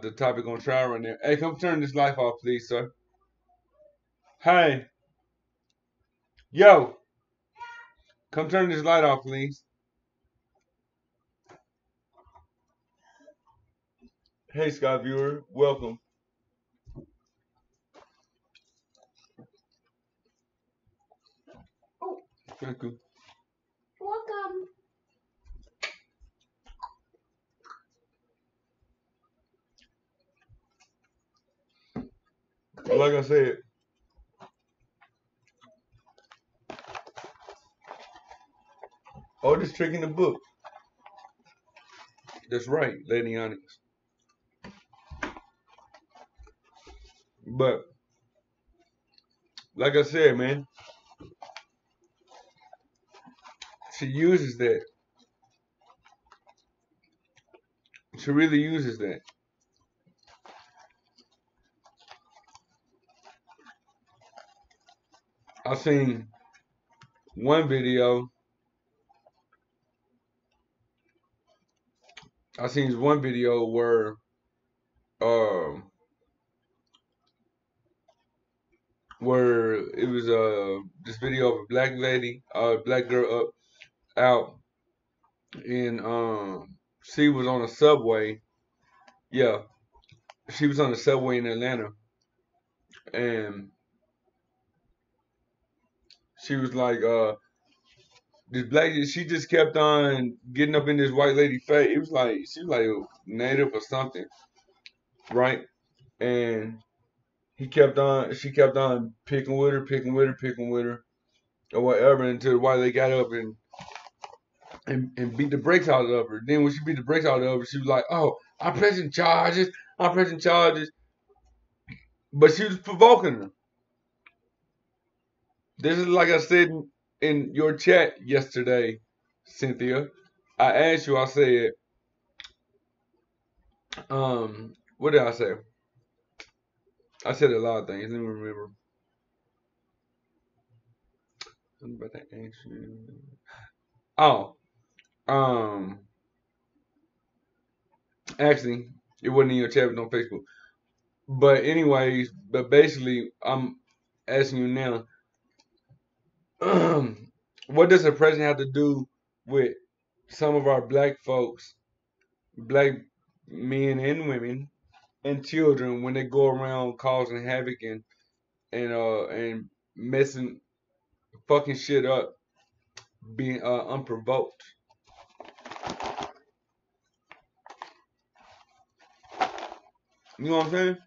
the topic on trial right now. Hey, come turn this light off, please, sir. Hey, yo, come turn this light off, please. Hey, Scott viewer, welcome. Oh, Thank you. welcome. Like I said, oldest trick in the book. That's right, Lady Onyx. But like I said, man, she uses that. She really uses that. I seen one video. I seen one video um where it was this video of a black lady, black girl up out in she was on a subway. Yeah, she was on the subway in Atlanta, and she was like this black, she just kept on getting up in this white lady face. It was like she was like a native or something, right? And she kept on picking with her, picking with her, picking with her, or whatever until the white lady got up and beat the brakes out of her. Then when she beat the brakes out of her, she was like, "Oh, I'm pressing charges. I'm pressing charges." But she was provoking her. This is like I said in your chat yesterday, Cynthia. I asked you. I said, what did I say? I said a lot of things. Let me remember. Something about that action. Oh, um, actually, it wasn't in your chat. It was on Facebook. But anyways, but basically, I'm asking you now, what does the president have to do with some of our black folks, black men and women and children when they go around causing havoc and messing fucking shit up, being unprovoked? You know what I'm saying?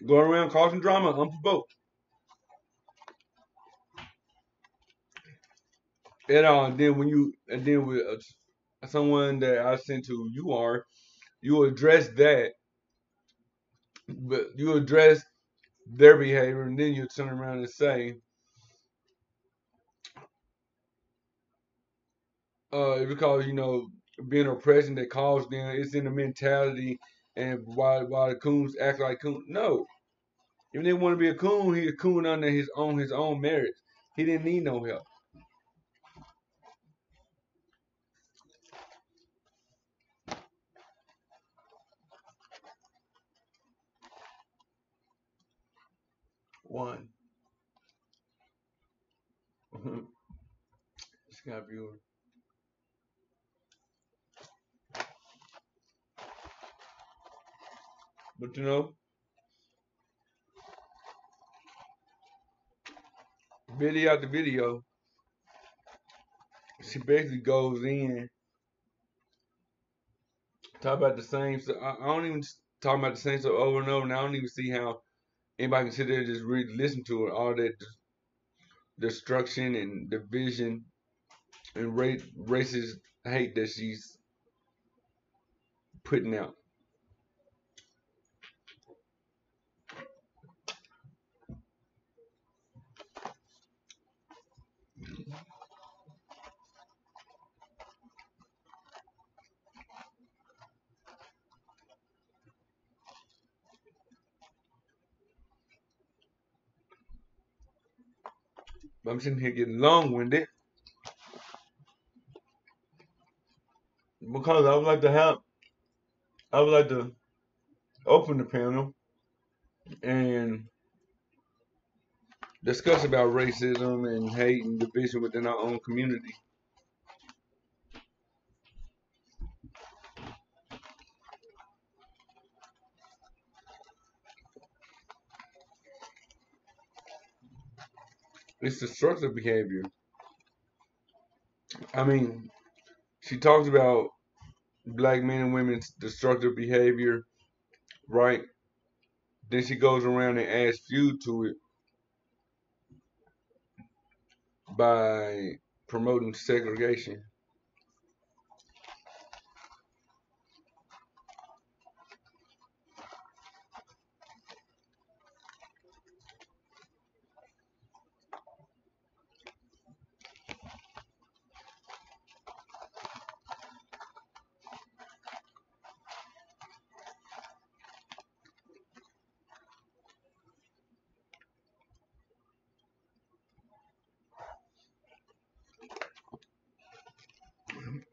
Go around causing drama unprovoked. And then with someone that I sent to you address that, but you address their behavior, and then you turn around and say, because being oppression that caused them, it's in the mentality, and why the coons act like coons. No, if they want to be a coon, he's a coon under his own merits. He didn't need no help. One. Got viewers. But you know, video after video, she basically goes in, talk about the same stuff. I don't even talk about the same stuff over and over, and I don't even see how anybody can sit there and just really listen to her. All that destruction and division and racist hate that she's putting out. I'm sitting here getting long-winded because I would like to open the panel and discuss about racism and hate and division within our own community. It's destructive behavior. I mean, she talks about black men and women's destructive behavior, right? Then she goes around and adds fuel to it by promoting segregation.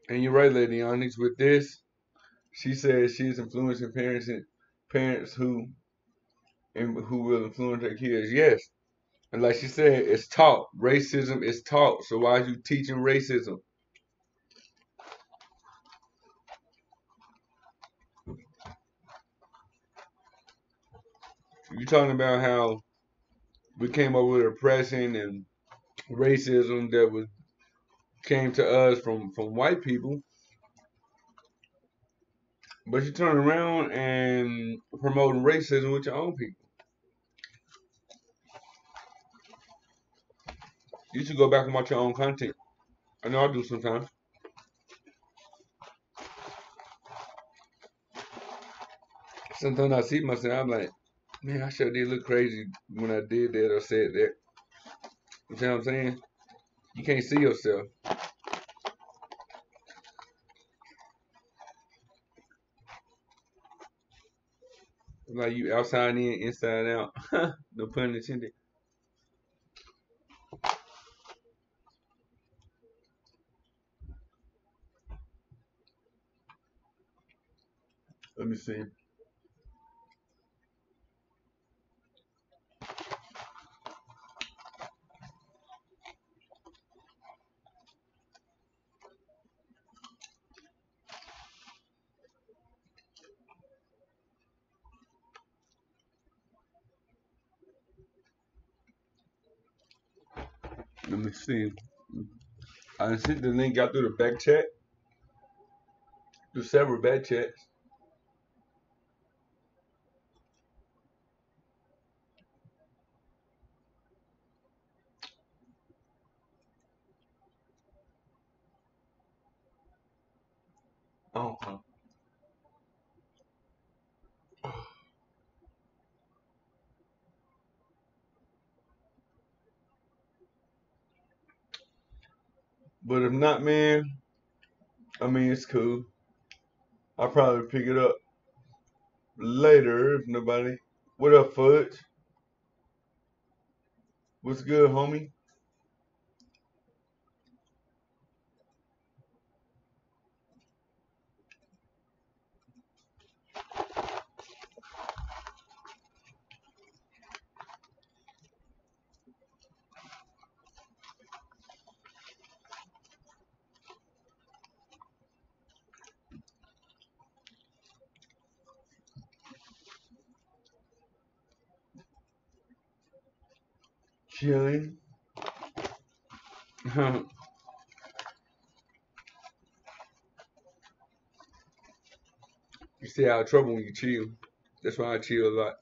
And you're right, Lady Onyx. With this, she says she's influencing parents who will influence their kids. Yes, and like she said, it's taught. Racism is taught. So why are you teaching racism? You're talking about how we came up with oppression and racism that was came to us from white people, but you turn around and promoting racism with your own people. You should go back and watch your own content. I know I do sometimes. Sometimes I see myself, I'm like, man, I sure did look crazy when I did that or said that. You see what I'm saying? You can't see yourself. Like you outside in, inside out. No pun intended. Let me see. Let me see. I sent the link out through the back chat, through several back chats. Oh, but if not, man, I mean it's cool. I'll probably pick it up later if nobody. What up, Fudge? What's good, homie? Chilling. You stay out of trouble when you chill. That's why I chill a lot.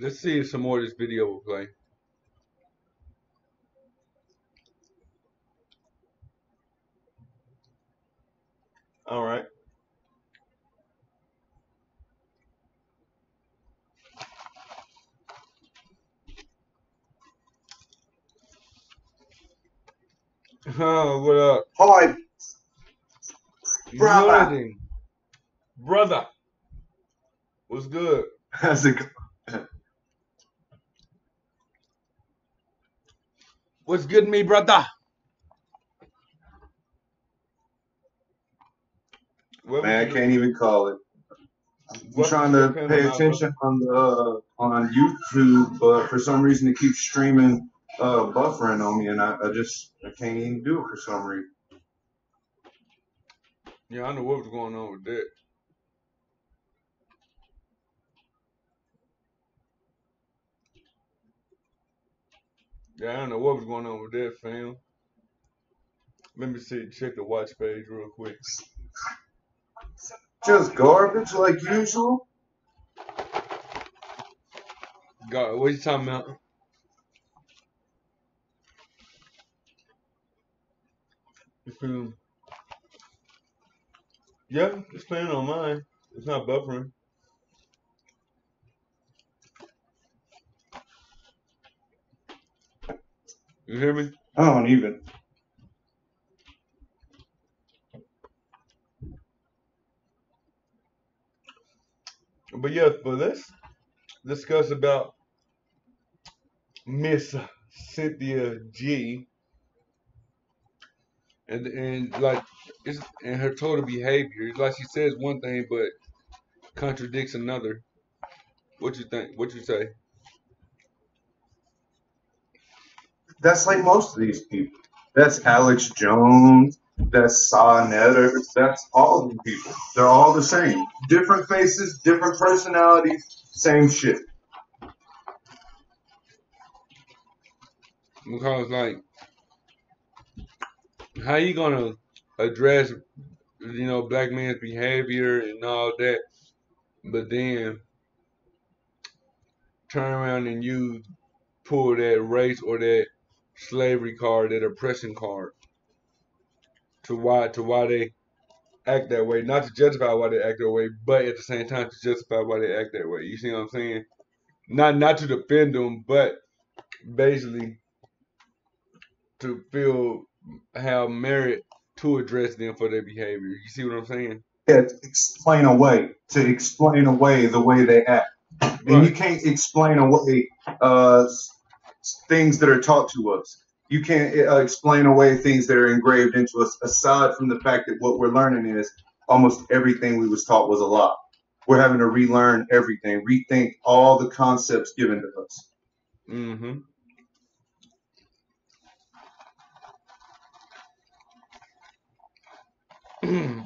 Let's see if some more of this video will play. All right. What up? Hi, brother. Unity. Brother. What's good? How's it going? What's good, me brother? Welcome Man, to I can't even call it. I'm trying the to panel, pay my brother. attention on YouTube, but for some reason it keeps streaming buffering on me, and I can't even do it for some reason. Yeah, I know what was going on with that. Yeah, I don't know what was going on with that, fam. Let me see, check the watch page real quick. Just garbage like usual. God, what you talking about? You feel? Yeah, it's playing on mine. It's not buffering. You hear me? I don't even. But yeah, but let's discuss about Miss Cynthia G and like it's and her total behavior. It's like she says one thing but contradicts another. What you think? What you say? That's like most of these people. That's Alex Jones. That's Sa Netter. That's all of these people. They're all the same. Different faces, different personalities, same shit. Because like, how you gonna address black man's behavior and all that, but then turn around and you pull that race or that slavery card, that oppression card, to why they act that way, not to justify why they act that way, but at the same time to justify why they act that way. You see what I'm saying? Not to defend them, but basically to feel have merit to address them for their behavior. You see what I'm saying? To explain away the way they act. And you Right. can't explain away uh, things that are taught to us. You can't explain away things that are engraved into us, aside from the fact that what we're learning is almost everything we was taught was a lie. We're having to relearn everything, rethink all the concepts given to us. Mm-hmm.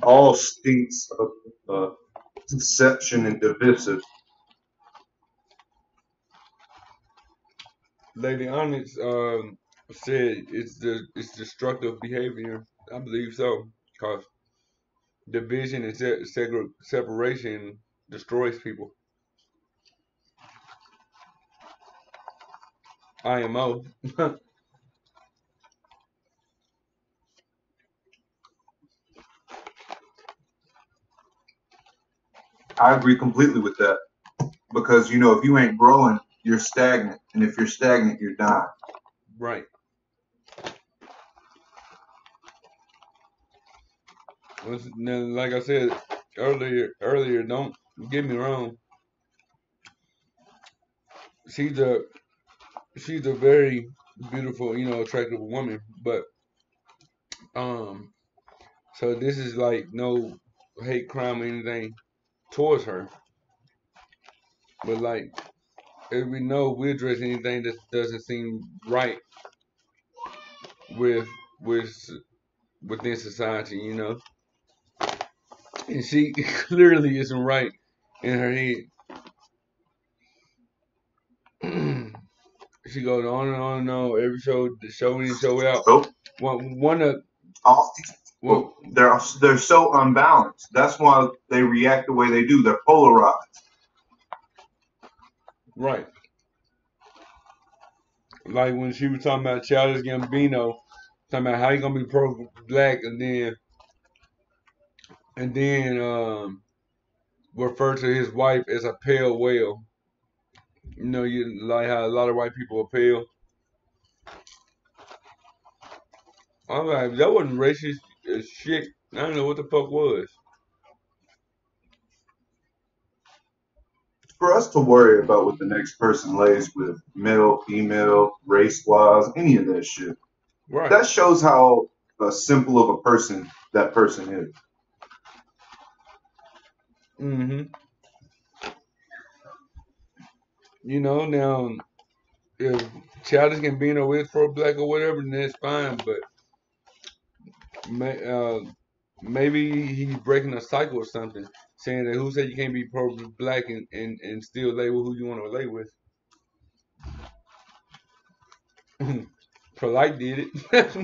All stinks of deception and divisive. Lady Onyx said it's destructive behavior. I believe so, because division and separation destroys people. IMO. I agree completely with that because if you ain't growing, you're stagnant, and if you're stagnant, you're dying. Right. Now, like I said earlier, don't get me wrong. She's a she's a very beautiful, attractive woman, but um, so this is like no hate crime or anything towards her, but like as we know, we address anything that doesn't seem right with with within society, and she clearly isn't right in her head. She goes on and on and on. Every show, the show in, show out. So One of all these well, people, they're so unbalanced. That's why they react the way they do. They're polarized. right. Like when she was talking about Childish Gambino, talking about how he gonna be pro black, and then refer to his wife as a pale whale. You like how a lot of white people are pale. I'm like, that wasn't racist as shit. I don't know what the fuck was. For us to worry about what the next person lays with, male, female, race wise, any of that shit. Right. That shows how simple of a person that person is. Mm-hmm. Now if Childish Gambino is pro black or whatever, then that's fine. But maybe he's breaking a cycle or something, saying that who said you can't be pro black and still label who you want to lay with. Polite did it.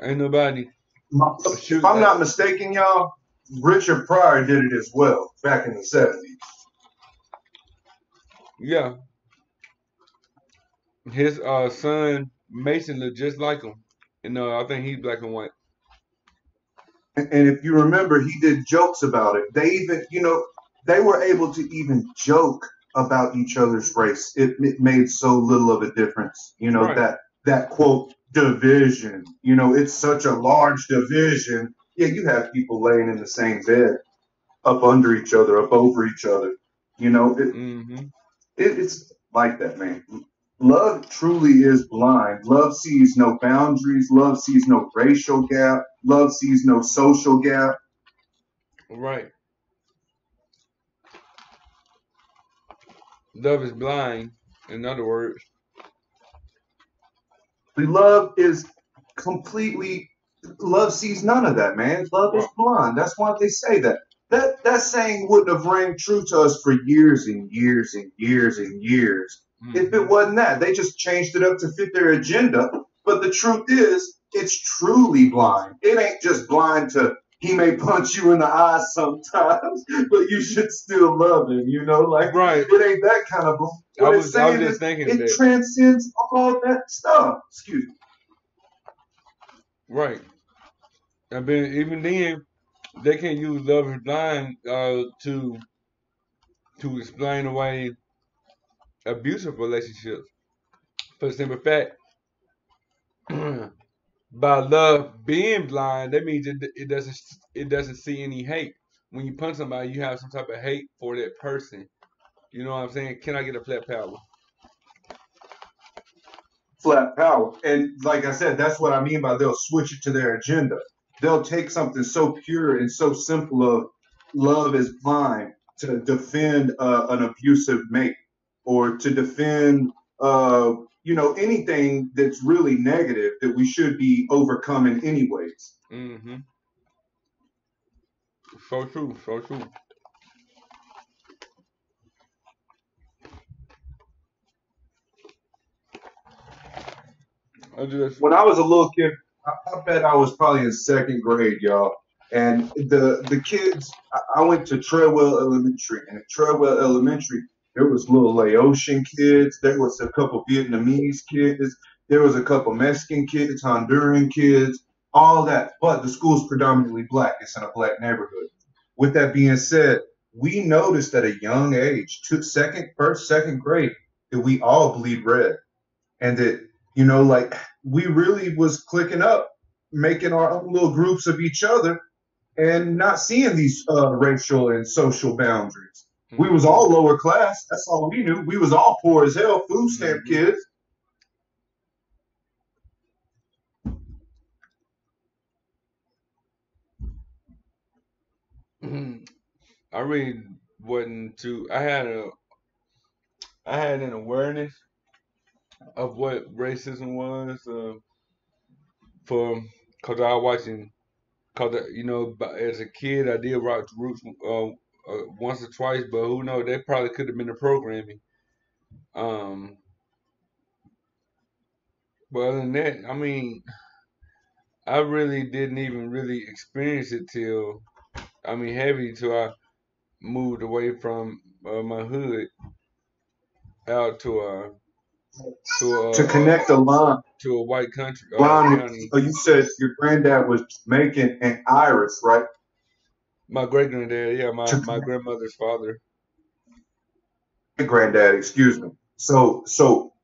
Ain't nobody If shoot I'm that. not mistaken, y'all, Richard Pryor did it as well back in the 70s. Yeah, his son Mason looked just like him, and I think he's black and white. And if you remember, he did jokes about it. They even, they were able to even joke about each other's race. It made so little of a difference. Right. That quote division. It's such a large division. Yeah, you have people laying in the same bed, up under each other, up over each other. Mm-hmm. It's like that, man. Love truly is blind. Love sees no boundaries. Love sees no racial gap. Love sees no social gap. Right. Love is blind. In other words. Love is completely, love sees none of that, man. Love is Well, blind. That's why they say that. That saying wouldn't have rang true to us for years and years and years and years if it mm-hmm. wasn't that. They just changed it up to fit their agenda. But the truth is, it's truly blind. It ain't just blind to he may punch you in the eye sometimes, but you should still love him, like Right. it ain't that kind of blind. I What it's was saying just is thinking it that. transcends all that stuff. Excuse me. Right. I mean, even then, they can't use love is blind to explain away abusive relationships. For the simple fact, by love being blind, that means it doesn't see any hate. When you punch somebody, you have some type of hate for that person. You know what I'm saying? Can I get a flat power? Flat power. And like I said, that's what I mean by they'll switch it to their agenda. They'll take something so pure and so simple of love is blind to defend an abusive mate or to defend, anything that's really negative that we should be overcoming anyways. Mm-hmm. So true. So true. I just. When I was a little kid, I bet I was probably in second grade, y'all. And the kids, I went to Treadwell Elementary, and at Treadwell Elementary, there was little Laotian kids, there was a couple Vietnamese kids, there was a couple Mexican kids, Honduran kids, all that. But the school's predominantly black. It's in a black neighborhood. With that being said, we noticed at a young age, first, second grade, that we all bleed red, and that like we really was clicking up, making our own little groups of each other, and not seeing these racial and social boundaries. We was all lower class. That's all we knew. We was all poor as hell, food stamp kids. I really wasn't too. I had an awareness of what racism was for because I was watching. Cause as a kid, I did rock the roots once or twice, but who knows? That probably could have been the programming. Um, but other than that, I mean, I really didn't even really experience it till heavy till I moved away from my hood out To connect the line. to a white country county. You said your granddad was Jamaican and Irish, right? My great granddad, yeah, To my grandmother's father. granddad, excuse me. So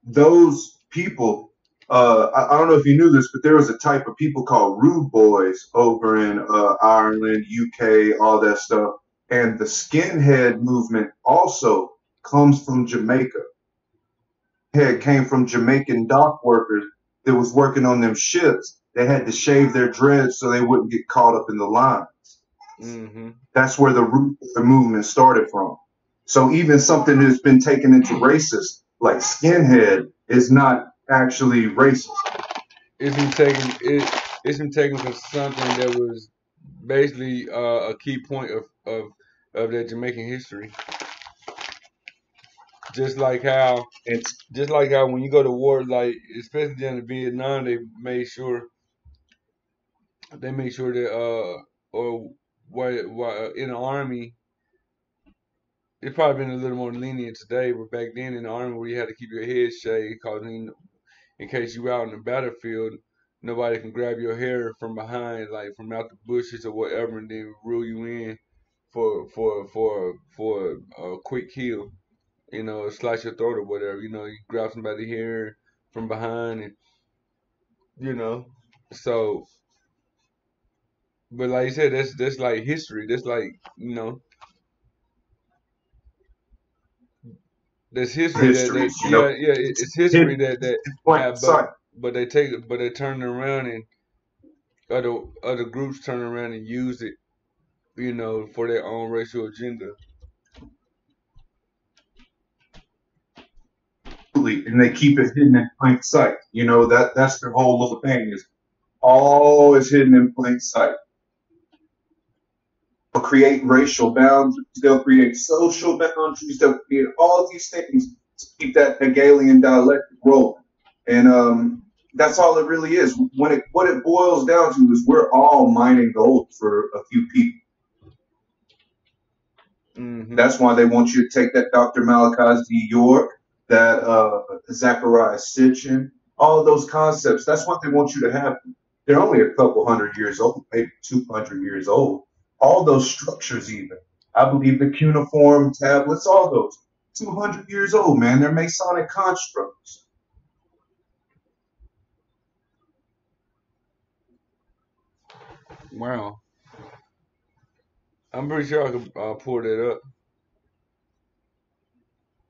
those people, I don't know if you knew this, but there was a type of people called rude boys over in Ireland, UK, all that stuff. And the skinhead movement also comes from Jamaica. It came from Jamaican dock workers that was working on them ships. They had to shave their dreads so they wouldn't get caught up in the lines. Mm-hmm. That's where the movement started from. So even something that's been taken into racist, like skinhead, is not actually racist. It's been taken for something that was basically a key point of that Jamaican history. Just like how It's when you go to war, like especially during the Vietnam, they made sure that or what in the army, it's probably been a little more lenient today, but back then in the army where you had to keep your head shaved because in case you out in the battlefield, nobody can grab your hair from behind, like from out the bushes or whatever, and then rule you in for a quick kill. Slice your throat or whatever. You grab somebody's hair from behind, and you know. So, but like you said, that's like history. That's like that's history that histories, yeah, yeah, it's history hidden that in plain have, but sight. they turn it around and other groups turn around and use it, for their own racial agenda. And they keep it hidden in plain sight. That's their whole little thing is all is hidden in plain sight. They'll create racial boundaries, they'll create social boundaries, they'll create all these things to keep that Hegelian dialectic rolling. And that's all it really is. What it boils down to is we're all mining gold for a few people. Mm-hmm. That's why they want you to take that Dr. Malachi D. York, that Zachariah Sitchin, all of those concepts. That's what they want you to have. They're only a couple hundred years old, maybe 200 years old. All those structures, even. I believe the cuneiform tablets, all those. 200 years old, man. They're Masonic constructs. Wow. I'm pretty sure I could pull that up.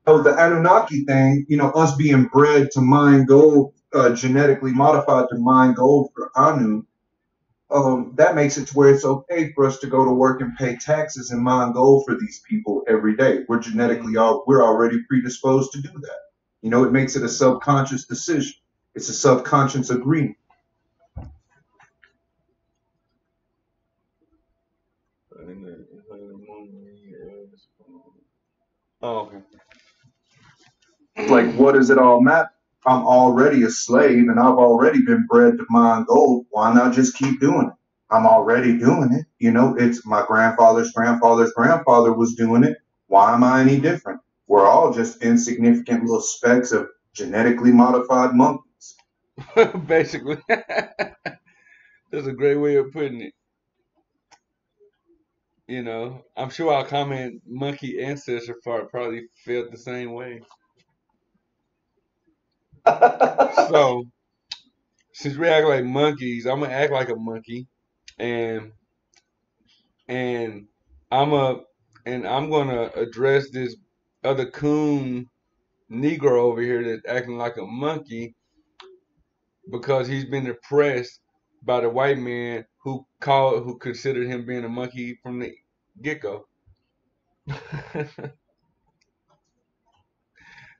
So the Anunnaki thing, us being bred to mine gold, genetically modified to mine gold for Anu, that makes it to where it's okay for us to go to work and pay taxes and mine gold for these people every day. We're already predisposed to do that. It makes it a subconscious decision. It's a subconscious agreement. Oh, okay. Like, what does it all matter? I'm already a slave and I've already been bred to mine gold. Why not just keep doing it? I'm already doing it. It's my grandfather's grandfather's grandfather was doing it. Why am I any different? We're all just insignificant little specks of genetically modified monkeys. Basically, that's a great way of putting it. You know, I'm sure our common monkey ancestor probably felt the same way. So, since we act like monkeys, I'm gonna act like a monkey, and and I'm a I'm gonna address this other coon Negro over here that's acting like a monkey because he's been oppressed by the white man who considered him being a monkey from the get go.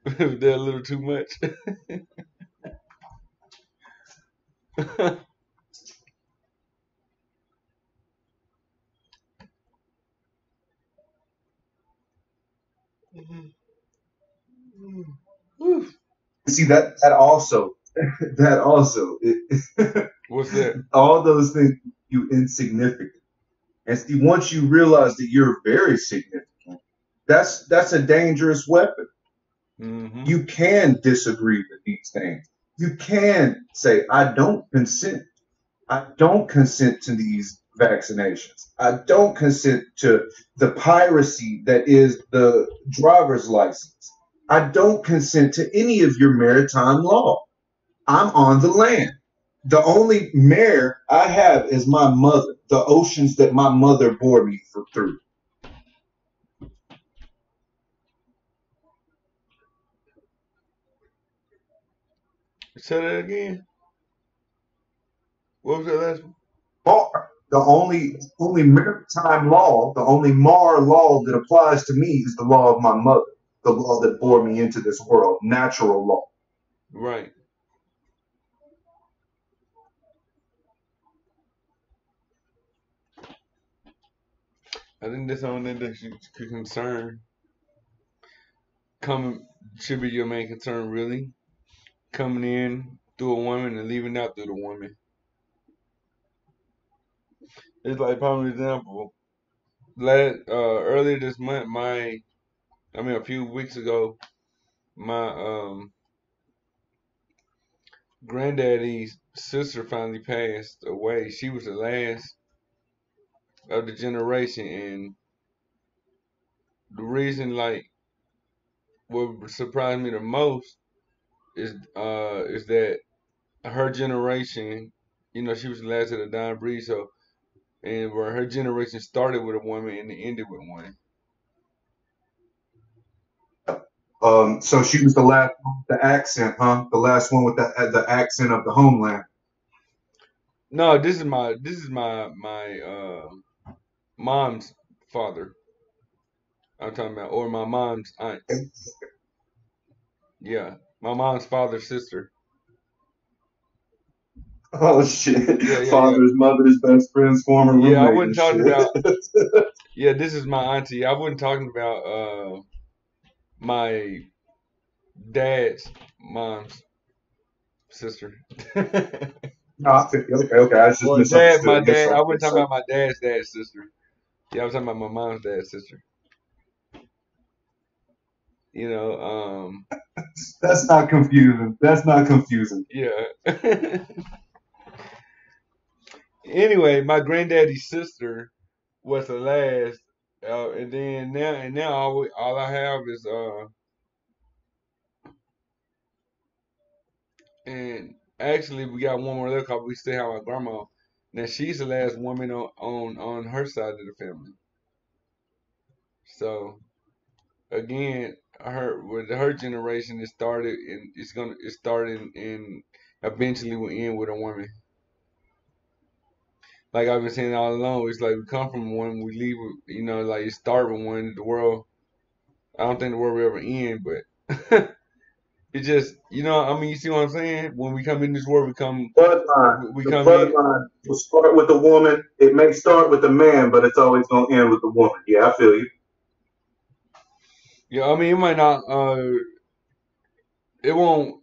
They're a little too much. See that also that also What's that? all those things you insignificant. And see, once you realize that you're very significant, that's a dangerous weapon. Mm-hmm. You can disagree with these things. You can say, I don't consent. I don't consent to these vaccinations. I don't consent to the piracy that is the driver's license. I don't consent to any of your maritime law. I'm on the land. The only mare I have is my mother, the oceans that my mother bore me through. Say that again. What was that last one? Mar, the only maritime law, the only Mar law that applies to me is the law of my mother, the law that bore me into this world, natural law. Right. I think that's the only thing that you could concern. Coming should be your main concern, really. Coming in through a woman and leaving out through the woman. It's like, prime example. Earlier this month, a few weeks ago, my granddaddy's sister finally passed away. She was the last of the generation, and the reason, like, what surprised me the most is that her generation, she was the last of the dying breed, so and where her generation started with a woman and it ended with one. So she was the last one with the accent, huh? The last one with the accent of the homeland. No, this is my mom's father. I'm talking about, or my mom's aunt. Yeah, my mom's father's sister. Oh shit! Yeah, yeah, yeah. Father's mother's best friend's former Yeah, I roommate wasn't and talking shit. about. Yeah, this is my auntie. I wasn't talking about my dad's mom's sister. No, okay. I just Well, dad, misunderstood. my Yes, dad. sir. I wasn't Yes, talking sir. about my dad's sister. Yeah, I was talking about my mom's dad's sister. You know, That's not confusing. That's not confusing. yeah. Anyway, my granddaddy's sister was the last, and then now all I have is and actually we got one more little couple. We still have my grandma. Now she's the last woman on her side of the family. So again, her with her generation, it started and eventually will end with a woman. Like I've been saying all along, it's like we come from one, we leave with, like you start with one. The world, I don't think the world will ever end, but it just, I mean, you see what I'm saying? When we come in this world, Bloodline. we The come in. bloodline will start with the woman. It may start with the man, but it's always gonna end with the woman. Yeah, I feel you. Yeah, I mean, it might not, it won't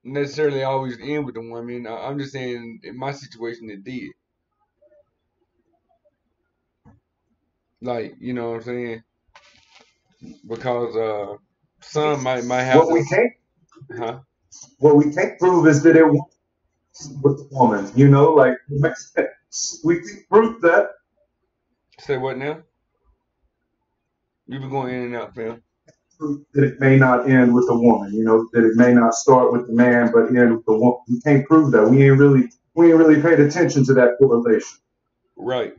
necessarily always end with the woman. I'm just saying, in my situation, it did. Like, you know what I'm saying? Because some might have What we to, can't huh? what we can't prove is that it was with the woman. Like we can prove that. Say what now? You been going in and out, fam. That it may not end with the woman, that it may not start with the man, but end with the woman. We can't prove that. We ain't really paid attention to that correlation. Right.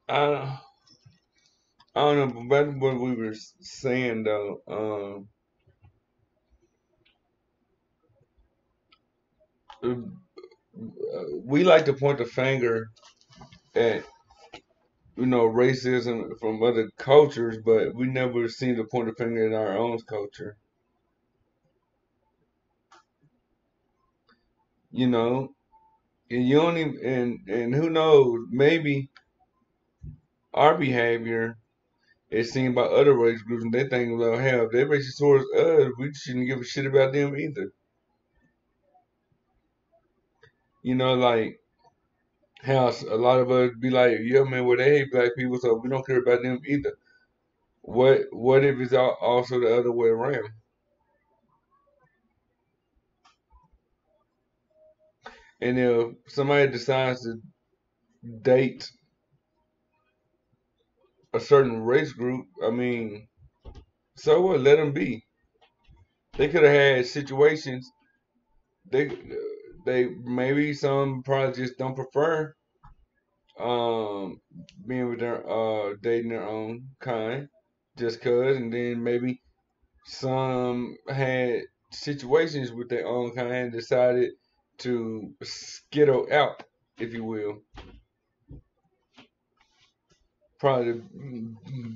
I I don't know, but that's what we were saying though. We like to point the finger at racism from other cultures, but we never seem to point the finger at our own culture. You know, and you don't even, and who knows, maybe our behavior is seen by other race groups, and they think, well, hell, if they're racist towards us, we shouldn't give a shit about them either. Like how a lot of us be like, yeah, man, well, they hate black people, so we don't care about them either. What if it's also the other way around? And if somebody decides to date a certain race group, I mean, so what? Let them be. They could have had situations. They they maybe some probably just don't prefer um being with their dating their own kind just cause, and then maybe some had situations with their own kind and decided to skittle out, if you will, probably to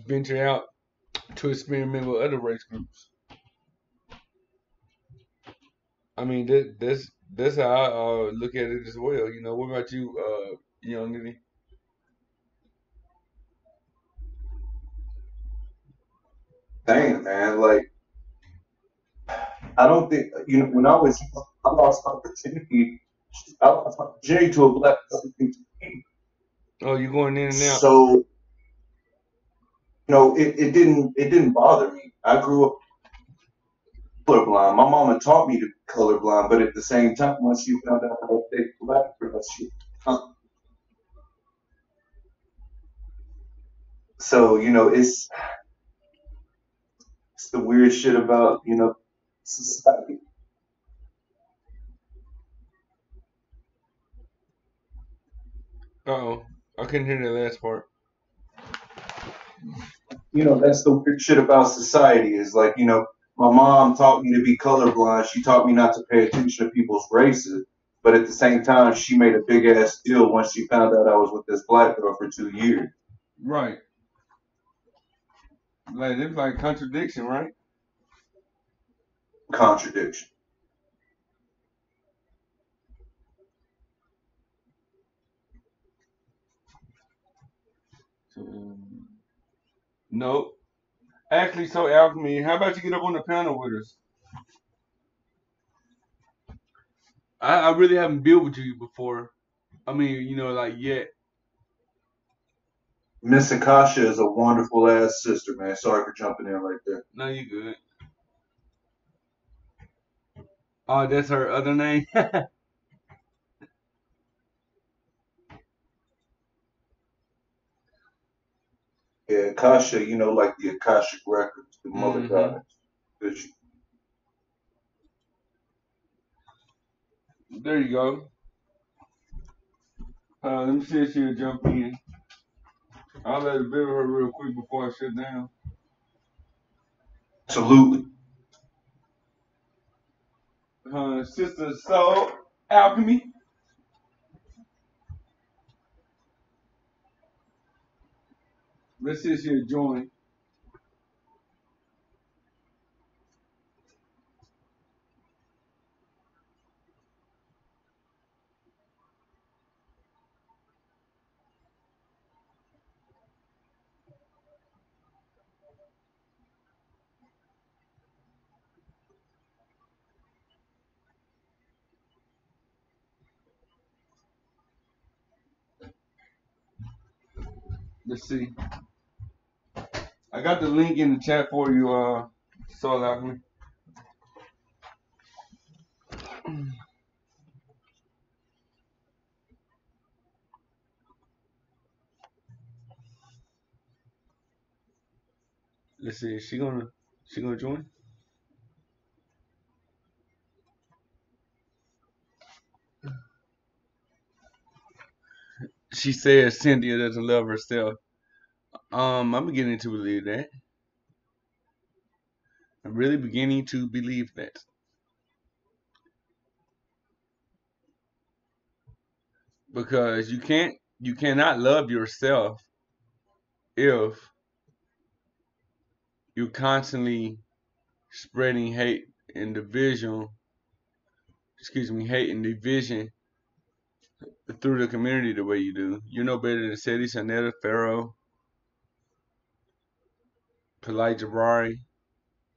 venture out to experiment with other race groups. I mean, that's how I look at it as well. What about you, young Nitty? Dang, man, like I don't think when I lost opportunity. I lost opportunity to a black person. Oh, you going in and out? So it didn't bother me. I grew up colorblind. My mama taught me to be colorblind, but at the same time, once she found out how to take black girl, so it's the weird shit about society. Uh-oh, I couldn't hear the last part. That's the weird shit about society is like, my mom taught me to be colorblind. She taught me not to pay attention to people's races. But at the same time, she made a big ass deal once she found out I was with this black girl for 2 years. Right, like it's like contradiction, right? Contradiction. No, actually, so Alchemy, how about you get up on the panel with us? I really haven't built with you before. I mean, like yet. Miss Akasha is a wonderful ass sister, man. Sorry for jumping in right there. No, you good. Oh, that's her other name. Yeah, Akasha, like the Akashic records, the mother hmm goddess. There you go. Let me see if she'll jump in. I'll let it build her real quick before I shut down. Absolutely. Sister Soul Alchemy. Let's see if she'll join. Let's see. I got the link in the chat for you, Soul Alchemy. Let's see. She gonna join? She says Cynthia doesn't love herself. I'm beginning to believe that. I'm really beginning to believe that because you cannot love yourself if you're constantly spreading hate and division through the community the way you do. You know better than Seti, Sanetta, Pharaoh, Polite Jabari,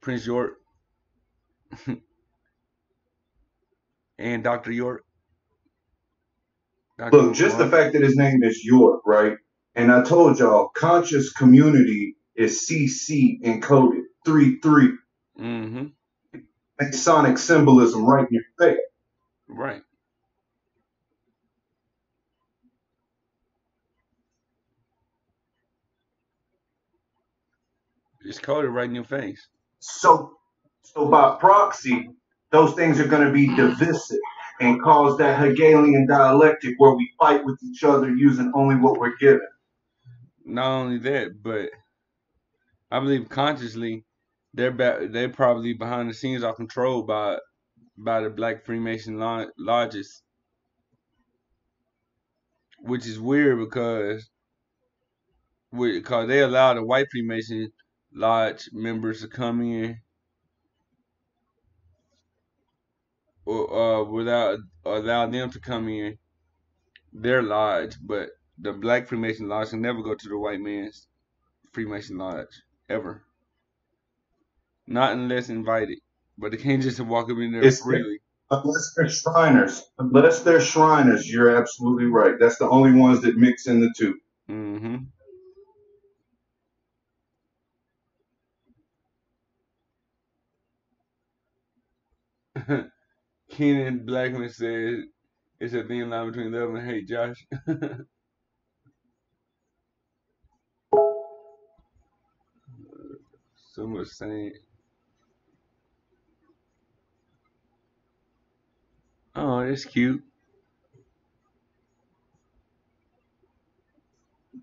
Prince York, and Dr. York, Dr. Look, just the Umar. fact that his name is York, right? And I told y'all, conscious community is CC encoded 3-3. Mm-hmm. Masonic symbolism right in your face. Right. It's coded right in your face. So by proxy, those things are going to be divisive and cause that Hegelian dialectic where we fight with each other using only what we're given. Not only that, but I believe consciously they're probably behind the scenes are controlled by the Black Freemason lodges, which is weird because they allow the white Freemason lodge members to come in or without allow them to come in their lodge, but the Black Freemason lodge can never go to the white man's Freemason lodge ever, not unless invited. But they can't just walk up in there It's freely. unless they're Shriners. Unless they're Shriners, you're absolutely right. That's the only ones that mix in the two. Mm-hmm. Keenan Blackman says it's a thin line between love and hate, Josh. So much saying. Oh, that's cute.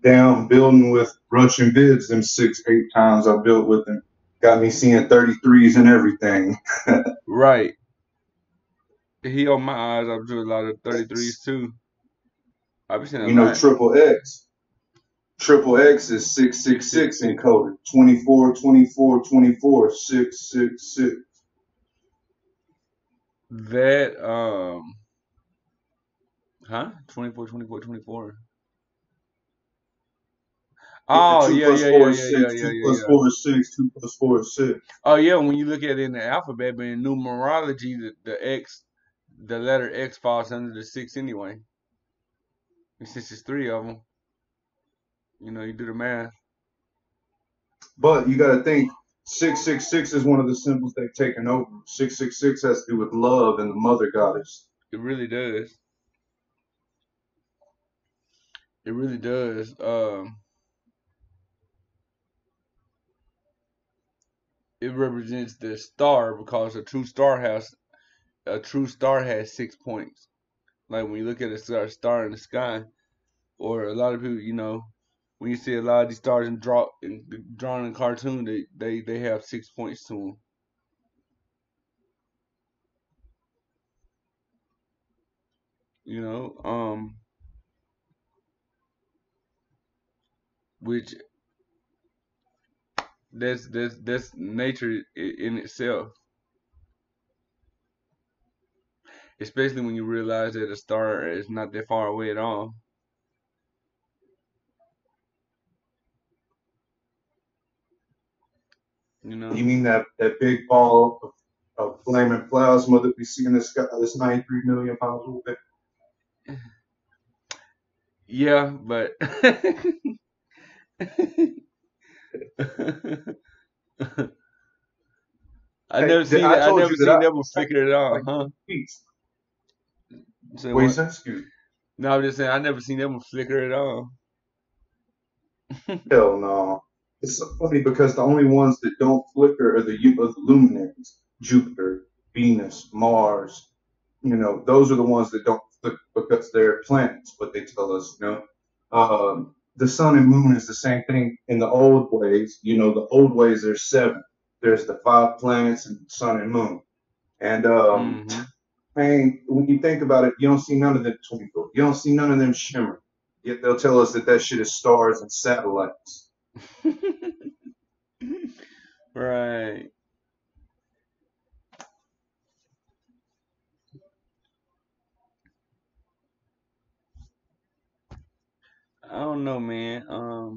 Damn, building with Russian vids them 6-8 times I built with them. Got me seeing 33s and everything. Right. He on my eyes up to a lot of 33s too. I've been seeing a You know, lot. triple X. Triple X is Six 666 six. encoded. 24, 24, 24, 666. That huh? 24, 24, 24. Yeah, Oh 2 yeah, plus yeah, 4 yeah, is yeah, yeah, 6, yeah, 2 yeah, plus yeah. 4 is 6, 2 plus 4 is 6. Oh yeah, when you look at it in the alphabet, but in numerology, the letter X falls under the six anyway. And since it's three of them, you do the math. But you got to think 666 is one of the symbols they've taken over. 666 has to do with love and the mother goddess. It really does. It really does. It represents the star because a true star has 6 points. Like when you look at a star in the sky, or a lot of people, when you see a lot of these stars drawn in cartoon, they have 6 points to them. You know, which that's nature in itself. Especially when you realize that a star is not that far away at all. You know. You mean that big ball of flaming plasma that we see in the sky that's 93 million miles away? Yeah, but I Hey, never seen I it. I told never you that I seen that one was flicker at all, like huh? peace. Say What you what? say? Excuse me. No, I'm just saying I never seen that one flicker at all. Hell no. it's so funny because the only ones that don't flicker are the luminaries: Jupiter, Venus, Mars. Those are the ones that don't flicker because they're planets. But they tell us, the sun and moon is the same thing in the old ways. The old ways there's seven. There's the five planets and sun and moon. And Mm-hmm. man, when you think about it, you don't see none of them twinkle. You don't see none of them shimmer. Yet they'll tell us that shit is stars and satellites. Right. I don't know, man. I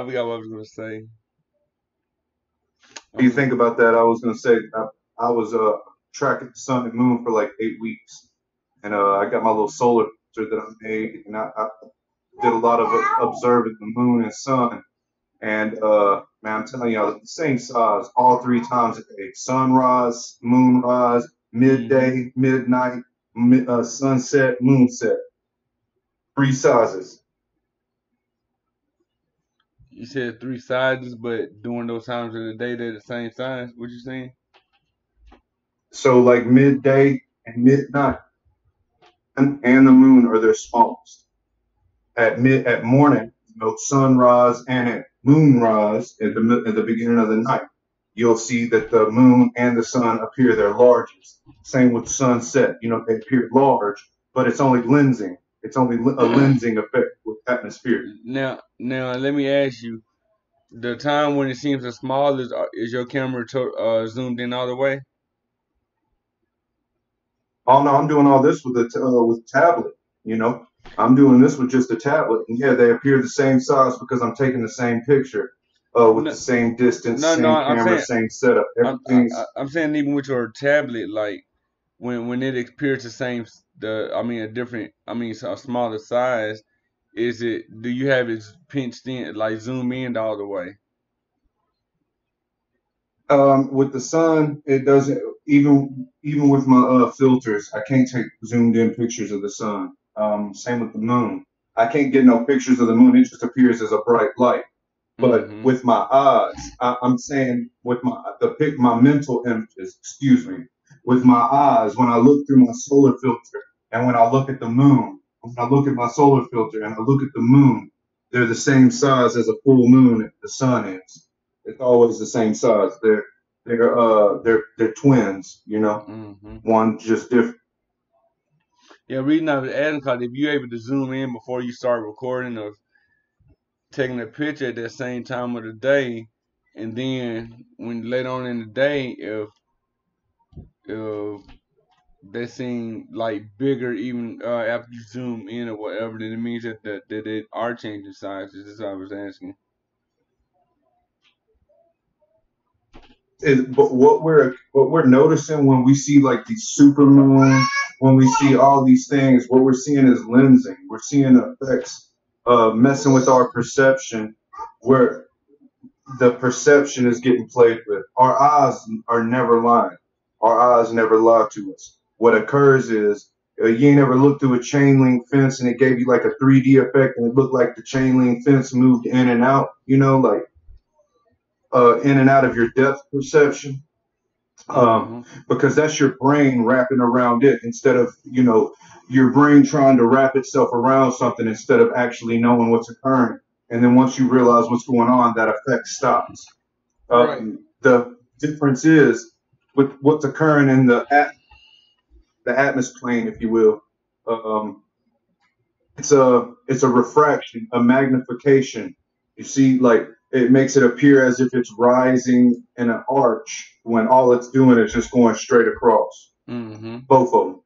forgot what I was gonna say. What do you think about that? I was gonna say I was tracking the sun and moon for like 8 weeks, and I got my little solar filter that I made, and I did a lot of observing the moon and sun. And man, I'm telling y'all, the same size all 3 times a day: sunrise, moonrise, Mm-hmm. midday, midnight, sunset, moonset. 3 sizes. You said 3 sizes, but during those times of the day they're the same size. What you saying? So like midday and midnight and the moon are their smallest. At morning, sunrise and at moonrise at the beginning of the night, you'll see that the moon and the sun appear their largest. Same with sunset. They appear large, but it's only lensing. It's only a lensing effect with atmosphere. Now, let me ask you: the time when it seems the small is your camera zoomed in all the way? Oh no, I'm doing all this with with tablet. You know, I'm doing this with just a tablet, and yeah, they appear the same size because I'm taking the same picture, with the No, same distance, no, no. same I'm camera, saying, same setup. Everything's I'm saying even with your tablet, like when it appears the same, I mean a different, I mean a smaller size. Do you have it pinched in, like zoom in all the way? With the sun, it doesn't. Even with my filters, I can't take zoomed in pictures of the sun. Same with the moon. I can't get no pictures of the moon. It just appears as a bright light. But Mm-hmm. with my eyes, I'm saying with my mental images, excuse me, with my eyes, when I look through my solar filter and when I look at the moon, when I look at my solar filter and I look at the moon, they're the same size as a full moon the sun is. It's always the same size. They're twins, Mm-hmm. one just different. Yeah, reading out the adding card. If you're able to zoom in before you start recording or taking a picture at that same time of the day, and then when later on in the day, if they seem like bigger even after you zoom in or whatever, then it means that they are changing sizes. That's what I was asking. But what we're noticing when we see like these super moon, when we see all these things, what we're seeing is lensing. We're seeing effects messing with our perception, where the perception is getting played with. Our eyes are never lying. Our eyes never lie to us. What occurs is you ain't ever looked through a chain link fence and it gave you like a 3D effect and it looked like the chain link fence moved in and out, like in and out of your depth perception, Mm-hmm. because that's your brain wrapping around it instead of your brain trying to wrap itself around something instead of actually knowing what's occurring. And then once you realize what's going on, that effect stops. Right. The difference is with what's occurring in the atmosphere plane, if you will. Um, it's a refraction, a magnification. You see, like it makes it appear as if it's rising in an arch when all it's doing is just going straight across. Mm-hmm. Both of them.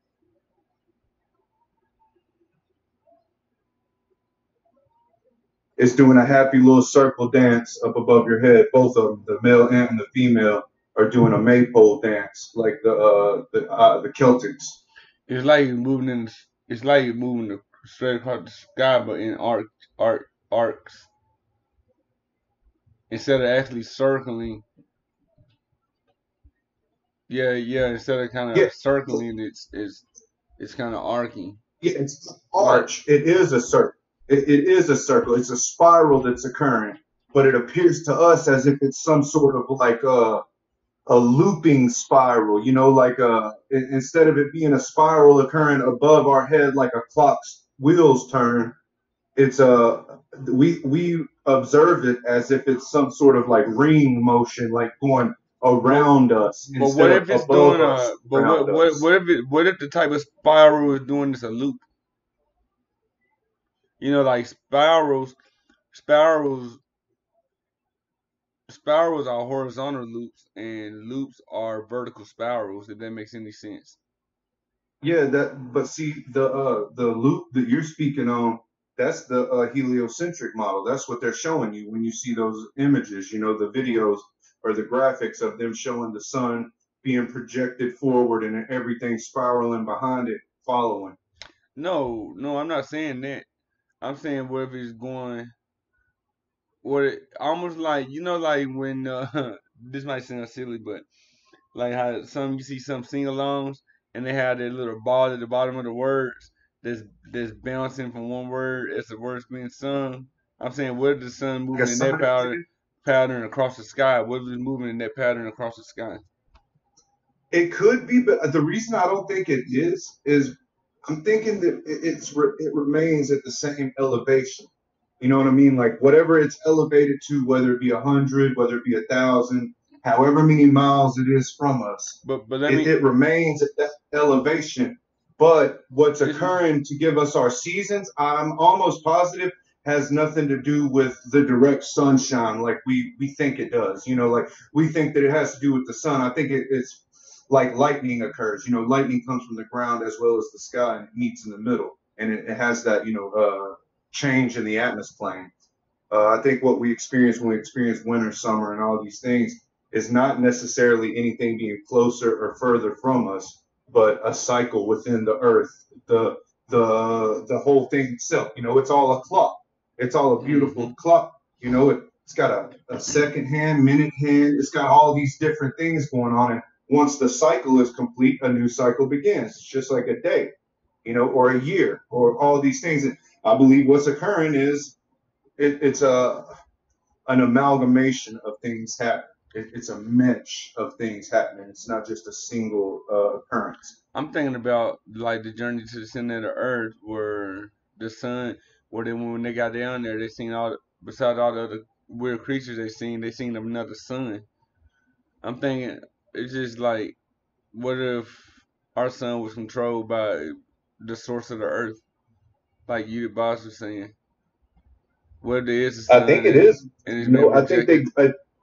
It's doing a happy little circle dance up above your head. Both of them, the male and the female, are doing a maypole dance like the Celtics. It's like you're moving it's like you're moving straight across the sky, but in arcs instead of actually circling. Yeah, yeah. Instead of kind Yeah, of circling, it's kind of arcing. Yeah, it's an arch. It is a circle. It is a circle. It's a spiral that's occurring, but it appears to us as if it's some sort of like a looping spiral. You know, like instead of it being a spiral occurring above our head like a clock's wheels turn, it's we observe it as if it's some sort of like ring motion, like going But around us but what instead of if it's above doing us, a but around us. what if the type of spiral is doing this a loop? You know, like spirals spirals are horizontal loops and loops are vertical spirals, if that makes any sense. Yeah, that. But see, the loop that you're speaking on, that's the heliocentric model. That's what they're showing you when you see those images. You know, the videos or the graphics of them showing the sun being projected forward and everything spiraling behind it, following. No, I'm not saying that. I'm saying what if it's going what it almost like like when this might sound silly, but like how some you see some sing-alongs and they have that little ball at the bottom of the words that's that's bouncing from one word as the word's being sung. I'm saying what if the sun Like a moving in that sonic pattern across the sky? What if it's moving in that pattern across the sky? It could be, but the reason I don't think it is I'm thinking that it remains at the same elevation. You know what I mean? Like whatever it's elevated to, whether it be 100, whether it be 1,000, however many miles it is from us, But let it, me it remains at that elevation. But what's it's occurring to give us our seasons, I'm almost positive, has nothing to do with the direct sunshine like we think it does. You know, like we think that it has to do with the sun. I think it's like lightning occurs. You know, lightning comes from the ground as well as the sky and it meets in the middle. And it has that, change in the atmosphere plane. I think what we experience when we experience winter, summer, and all these things is not necessarily anything being closer or further from us, but a cycle within the earth, the whole thing itself. You know, it's all a clock. It's all a beautiful hmm clock. You know, it's got a second hand, minute hand. It's got all these different things going on, and once the cycle is complete, a new cycle begins. It's just like a day, or a year, or all these things. And I believe what's occurring is it's an amalgamation of things happening. It's a mesh of things happening. It's not just a single occurrence. I'm thinking about like the journey to the center of the earth, where the sun, where they when they got down there, they seen besides all the other weird creatures they seen another sun. I'm thinking it's just like, what if our sun was controlled by the source of the earth, like you, the boss, was saying? What if there is a I sun think it is. and it's been I think projected?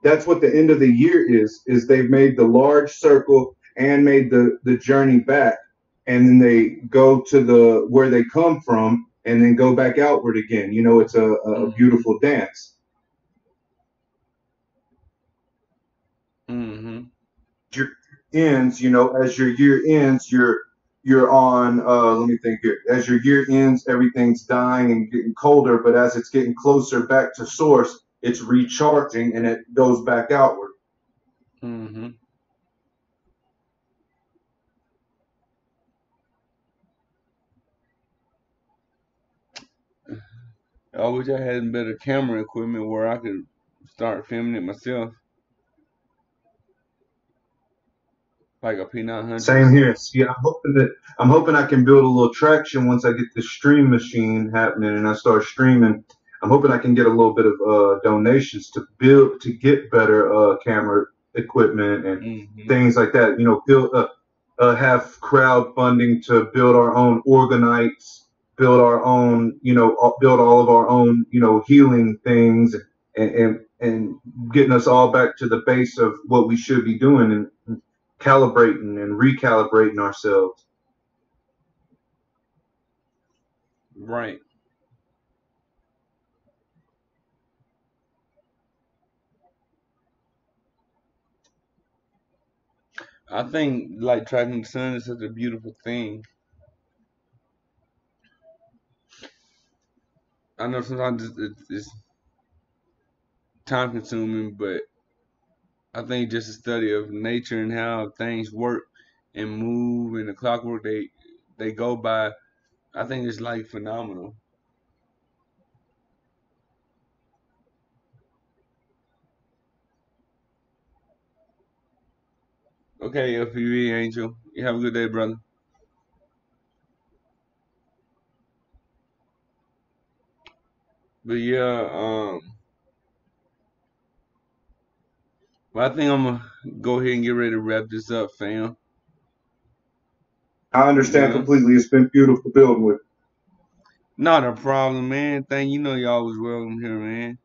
that's what the end of the year is they've made the large circle and made the journey back, and then they go to the where they come from and then go back outward again. You know, it's a hmm beautiful dance. hmm Your ends, as your year ends, you're on. Let me think here. As your year ends, everything's dying and getting colder, but as it's getting closer back to source, it's recharging and it goes back outward. hmm I wish I had better camera equipment where I could start filming it myself, like a P900 or Same here. something. See, I'm hoping I can build a little traction once I get the stream machine happening and I start streaming. I'm hoping I can get a little bit of donations to get better camera equipment and hmm things like that. You know, have crowdfunding to build our own organites, build our own, build all of our own, healing things, and getting us all back to the base of what we should be doing and calibrating and recalibrating ourselves. Right. I think like tracking the sun is such a beautiful thing. I know sometimes it's time consuming, but I think just a study of nature and how things work and move and the clockwork they go by. I think it's like phenomenal. Okay, FPV Angel. You have a good day, brother. But yeah, but I think I'm gonna go ahead and get ready to wrap this up, fam. I You understand know, completely. It's been beautiful building with. not a problem, man. You know you always welcome here, man.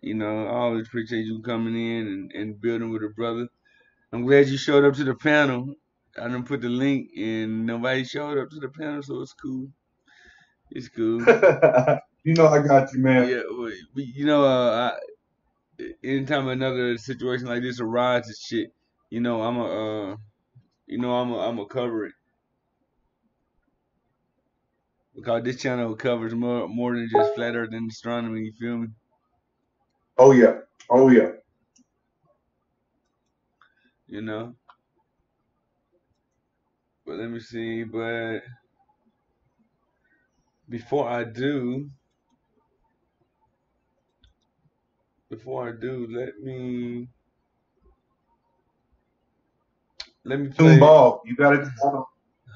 You know, I always appreciate you coming in and building with a brother. I'm glad you showed up to the panel. I done put the link and nobody showed up to the panel, so it's cool. It's cool. You know I got you, man. Yeah, you know, anytime another situation like this arises, shit, you know, I'm a cover it because this channel covers more than just flat Earth and astronomy. You feel me? Oh yeah. Oh yeah. You know. But let me see. But before I do, let me Cartoon play. ball. You gotta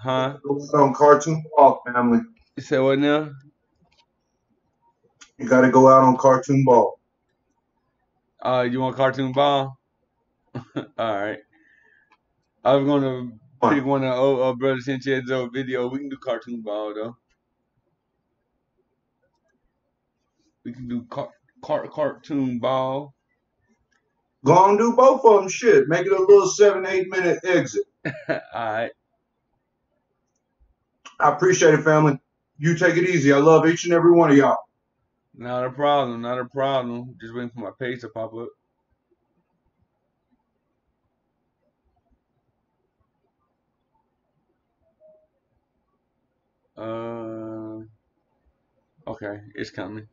Huh? go out on cartoon ball, family. You say what now? You gotta go out on cartoon ball. You want cartoon ball? All right. I was gonna Come pick on. one of brother Cynthia's old video. We can do cartoon ball though. We can do cartoon ball. Go on and do both of them. Shit. Make it a little 7-8 minute exit. All right. I appreciate it, family. You take it easy. I love each and every one of y'all. Not a problem. Not a problem. Just waiting for my page to pop up. Okay, it's coming.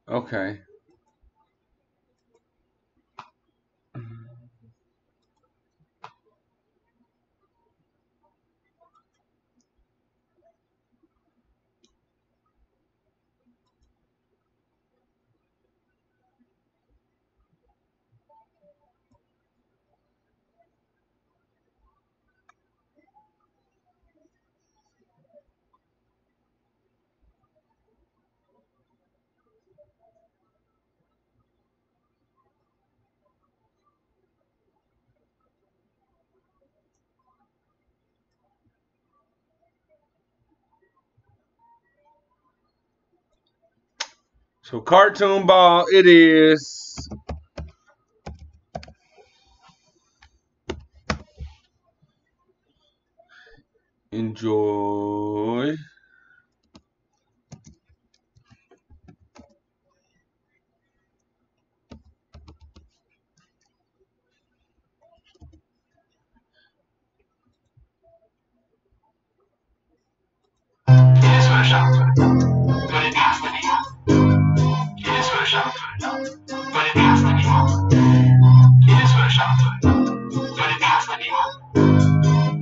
Okay. So cartoon ball it is. Enjoy.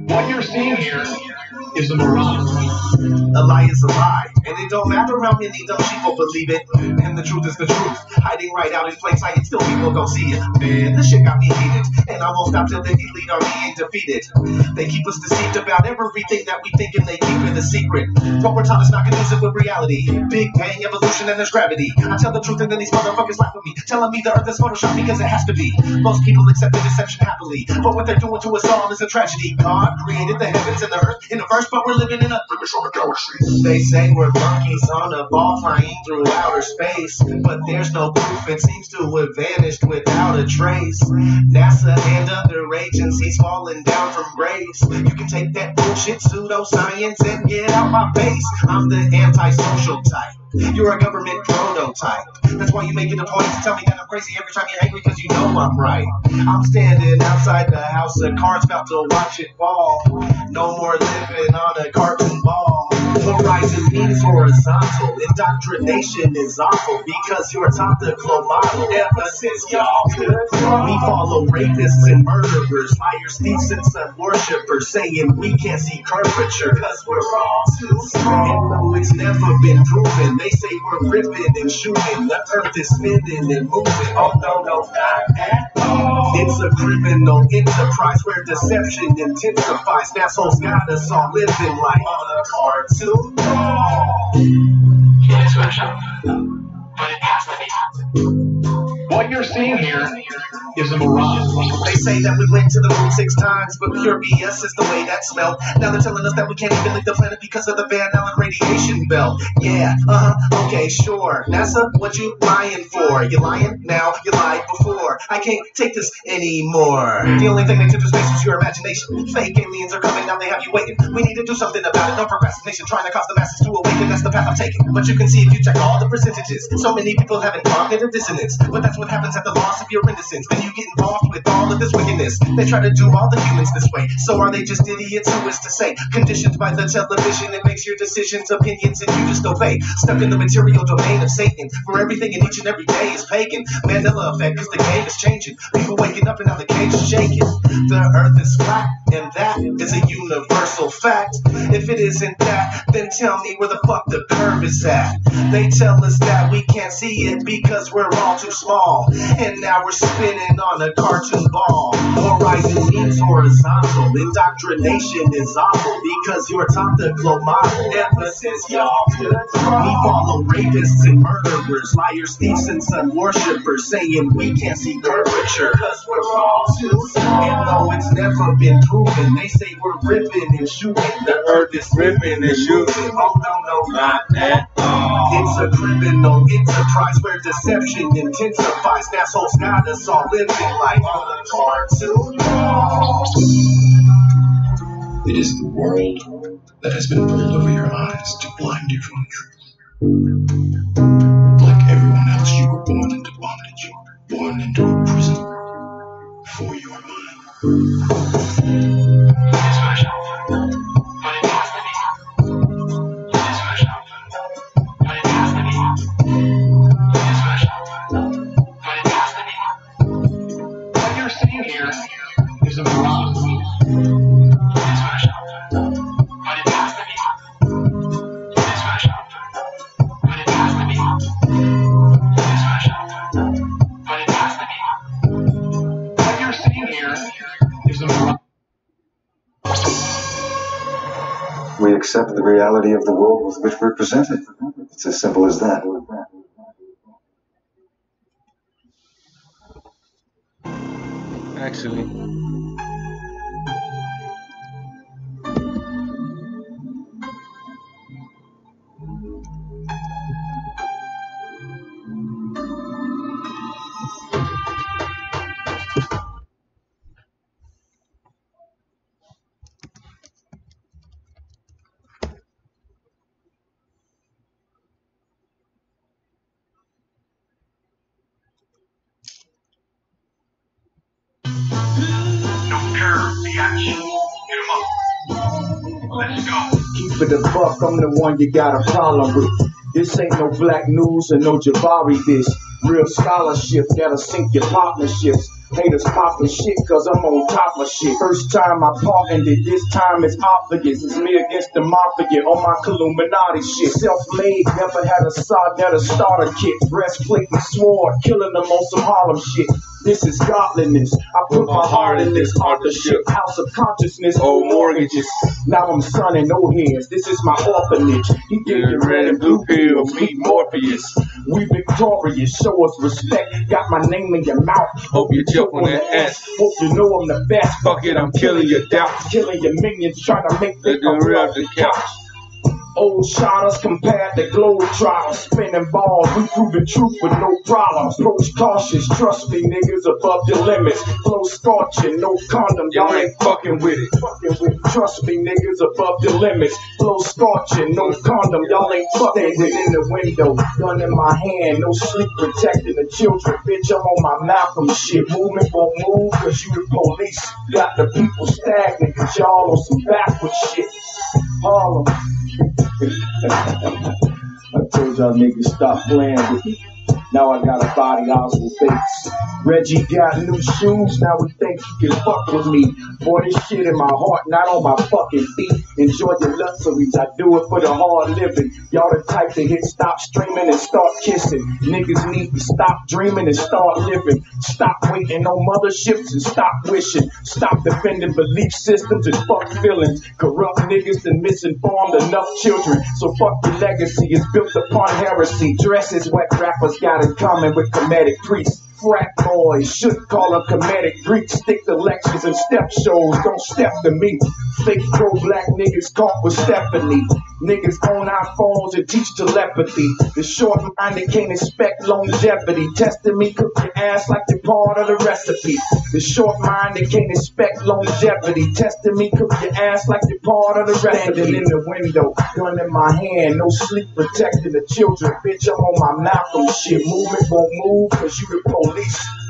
What you're seeing here is a mirage. A lie is a lie, and it don't matter how many dumb people believe it. And the truth is the truth, hiding right out in plain sight, and still people don't see it. Man, this shit got me heated, and I won't stop till the elite army ain't defeated. They keep us deceived about everything that we think, and they keep it a secret. What we're taught is not conducive with reality. Big bang, evolution, and there's gravity. I tell the truth and then these motherfuckers laugh at me, telling me the earth is photoshopped because it has to be. Most people accept the deception happily, but what they're doing to us all is a tragedy. God created the heavens and the earth in a verse, but we're living in a galaxy. They say we're monkeys on a ball flying through outer space, but there's no proof. It seems to have vanished without a trace. NASA and other agencies falling down from grace. You can take that bullshit pseudoscience and get out my face. I'm the antisocial type. You're a government prototype. That's why you make it a point to tell me that I'm crazy every time you're angry, because you know I'm right. I'm standing outside the house of cards about to watch it fall. No more living on a cartoon ball. Horizon means horizontal. Indoctrination is awful because you're taught the globe model. Ever since y'all could we follow rapists and murderers, liars, thieves, and sun worshippers, saying we can't see curvature because we're all too strong. And though it's never been proven, they say we're ripping and shooting. The earth is spinning and moving. Oh no, no, not at all. It's a criminal enterprise where deception intensifies. Assholes got us all living like on a cartoon. It's special, but it has to be. What you're seeing here is a mirage. They say that we went to the moon 6 times, but pure BS is the way that smelled. Now they're telling us that we can't even leave the planet because of the Van Allen radiation belt. Yeah, okay, sure. NASA, what you lying for? You lying now, you lied before. I can't take this anymore. The only thing that took to space was your imagination. Fake aliens are coming, now they have you waiting. We need to do something about it. No procrastination, trying to cause the masses to awaken. That's the path I'm taking. But you can see if you check all the percentages, so many people having cognitive dissonance. But that's what happens at the loss of your innocence. Then you get involved with all of this wickedness. They try to do all the humans this way. So are they just idiots? Who is to say? Conditioned by the television, it makes your decisions, opinions, and you just obey. Stuck in the material domain of Satan, where everything in each and every day is pagan. Mandela effect, cause the game is changing. People waking up and now the cage is shaking. The earth is flat, and that is a universal fact. If it isn't that, then tell me where the fuck the curve is at. They tell us that we can't see it because we're all too small, and now we're spinning on a cartoon ball. Horizon means horizontal. Indoctrination is awful because you're taught the globe model. Ever since y'all could we follow rapists and murderers, liars, thieves, and sun worshippers, saying we can't see curvature because we're all too small. And though it's never been proven, they say we're ripping and shooting. The earth is ripping and shooting. Oh no, no, not at all. It's a criminal enterprise where deception intensifies. Assholes got us all living like on a cartoon. It is the world that has been pulled over your eyes to blind you from the truth. Like everyone else, you were born into bondage, born into a prison for your mind. It's special, but it has to be. It's special, but it has to be. It's special, but it has to be. What you're seeing here is a mirage. It's special, but it has to be. It's special, but it has to be. It's special, but it has to be. What you're seeing here is a mirage. We accept the reality of the world with which we're presented. It's as simple as that. Actually, Don't curve the action. Hit 'em up. Let's go. Keep it a buck, I'm the one you got a problem with. This ain't no black news or no Jabari this. Real scholarship that'll sink your partnerships. Haters poppin' shit cause I'm on top of shit. First time I partnered it, this time it's obvious. It's me against the mafia on my Illuminati shit. Self-made, never had a sod, never starter kit. Breastplate and sword, killing them on some Harlem shit. This is godliness. I put my heart in this authorship. House of consciousness, old mortgages. Now I'm sonning no heads. This is my orphanage. He gave you red and blue pills, me Morpheus. We victorious, show us respect. Got my name in your mouth. Hope you choke on that ass. Hope you know I'm the best. Fuck it, I'm killing your doubts. Killing your minions, trying to make them come off the couch. Old shotters compared to globe trials, spinning balls, we proving truth with no problems. Approach cautious, trust me, niggas above the limits. Flow scorching, no condom, y'all ain't fucking with it. Trust me, niggas above the limits. Flow scorching, no condom, y'all ain't fucking with it. In the window, gun in my hand, no sleep protecting the children. Bitch, I'm on my Malcolm shit. Movement won't move, cause you the police. Got the people stagnant, cause y'all on some backward shit. Harlem. I told y'all niggas stop playing with me. Now I got a body hostile face. Reggie got new shoes, now he think he can fuck with me. Boy, this shit in my heart, not on my fucking feet. Enjoy your luxuries, I do it for the hard living. Y'all the type to hit stop streaming and start kissing. Niggas need to stop dreaming and start living. Stop waiting on motherships and stop wishing. Stop defending belief systems and fuck feelings. Corrupt niggas and misinformed enough children. So fuck your legacy, it's built upon heresy. Dresses what rappers got in common with comedic priests. Frat boys should call them comedic Greeks. Stick to lectures and step shows, don't step to me. Fake pro-black niggas caught with Stephanie. Niggas own iPhones and teach telepathy. The short-minded can't expect longevity. Testing me, cook your ass like you're part of the recipe. The short-minded can't expect longevity. Testing me, cook your ass like you're part of the recipe. Standing in the window, gun in my hand, no sleep protecting the children. Bitch, I'm on my Malcolm shit. Movement won't move, cause you the police.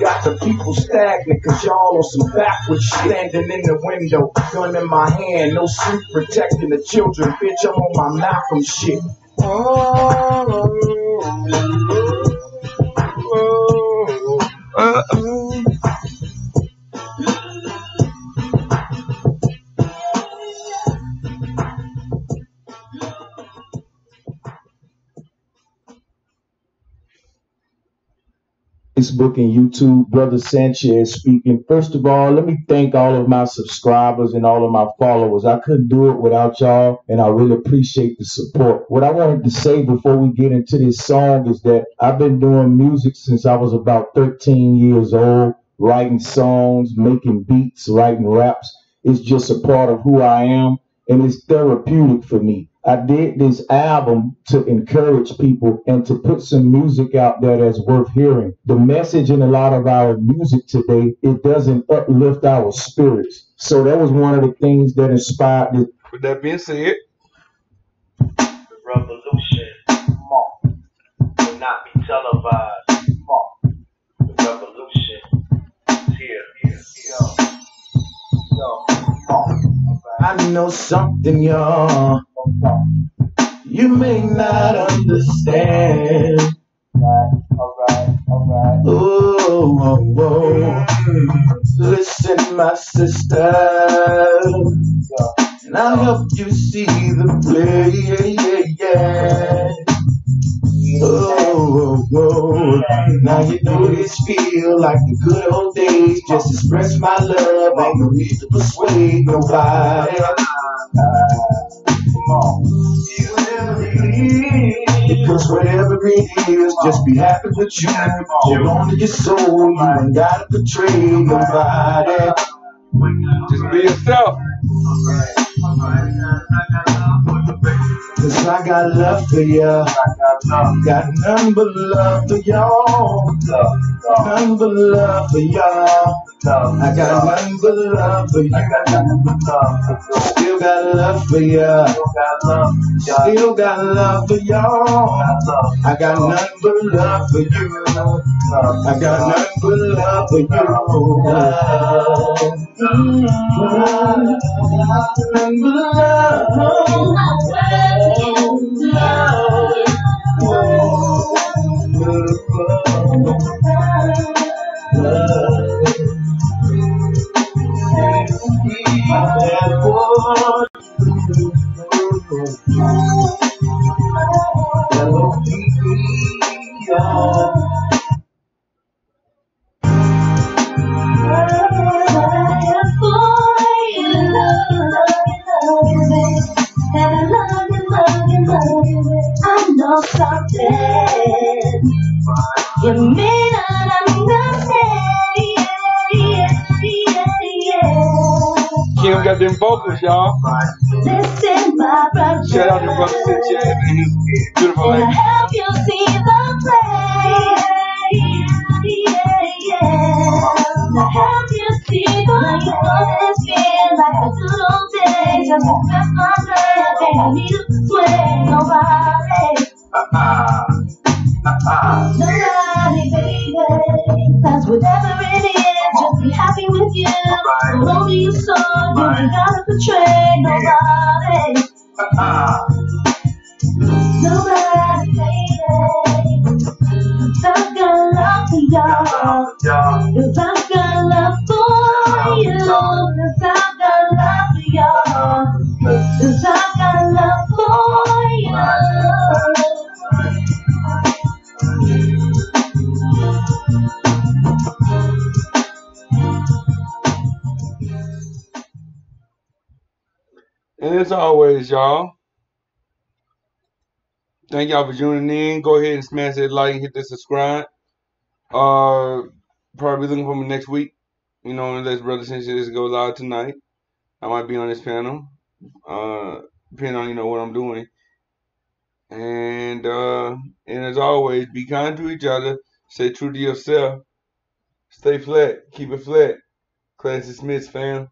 Got the people stagnant, cause y'all on some backward shit. Standing in the window, gun in my hand, no sleep protecting the children. Bitch, I'm on my Malcolm shit. Facebook and YouTube, Brother Sanchez speaking. First of all, let me thank all of my subscribers and all of my followers. I couldn't do it without y'all, and I really appreciate the support. What I wanted to say before we get into this song is that I've been doing music since I was about 13 years old, writing songs, making beats, writing raps. It's just a part of who I am, and it's therapeutic for me. I did this album to encourage people and to put some music out there that's worth hearing. The message in a lot of our music today, it doesn't uplift our spirits. So that was one of the things that inspired it. With that being said, the revolution, come on, will not be televised. Come on, the revolution is here. Yo, come on. I know something, y'all. You may not understand. All right. Oh. Listen, my sister, and I'll help you see the play. Oh. Now you know this feel like the good old days. Just express my love, ain't no need to persuade nobody. Because whatever it is, just be happy with you. Hold on to your soul, you ain't gotta betray nobody. just be yourself. Cause I got love for ya. Got none but love for y'all. None but love for y'all. I got none but love for you. Still got love for ya. Still got love for y'all. I got none but love for you. I got none but love for you. None but Cynthia got them vocals, y'all. Listen, my brother. Shout out to brother Cynthia and his beautiful And I lady. help you see the play. And I help you see the play. You always feel like a good old day. Just express my love. Ain't no need to sway nobody. Nobody, baby. Cause whatever it is, just be happy with you. So only you saw, you ain't gotta betray nobody. Nobody, baby. Cause I've got love for y'all. Cause I've got love for you. Cause I've got love for y'all. Cause I've got love for you. And as always, y'all, thank y'all for tuning in. Go ahead and smash that like and hit that subscribe. Probably looking for me next week. You know, unless Brother Cynthia go live tonight. I might be on this panel. Depending on, you know, what I'm doing. And as always, be kind to each other. Stay true to yourself. Stay flat. Keep it flat. Class dismissed, fam.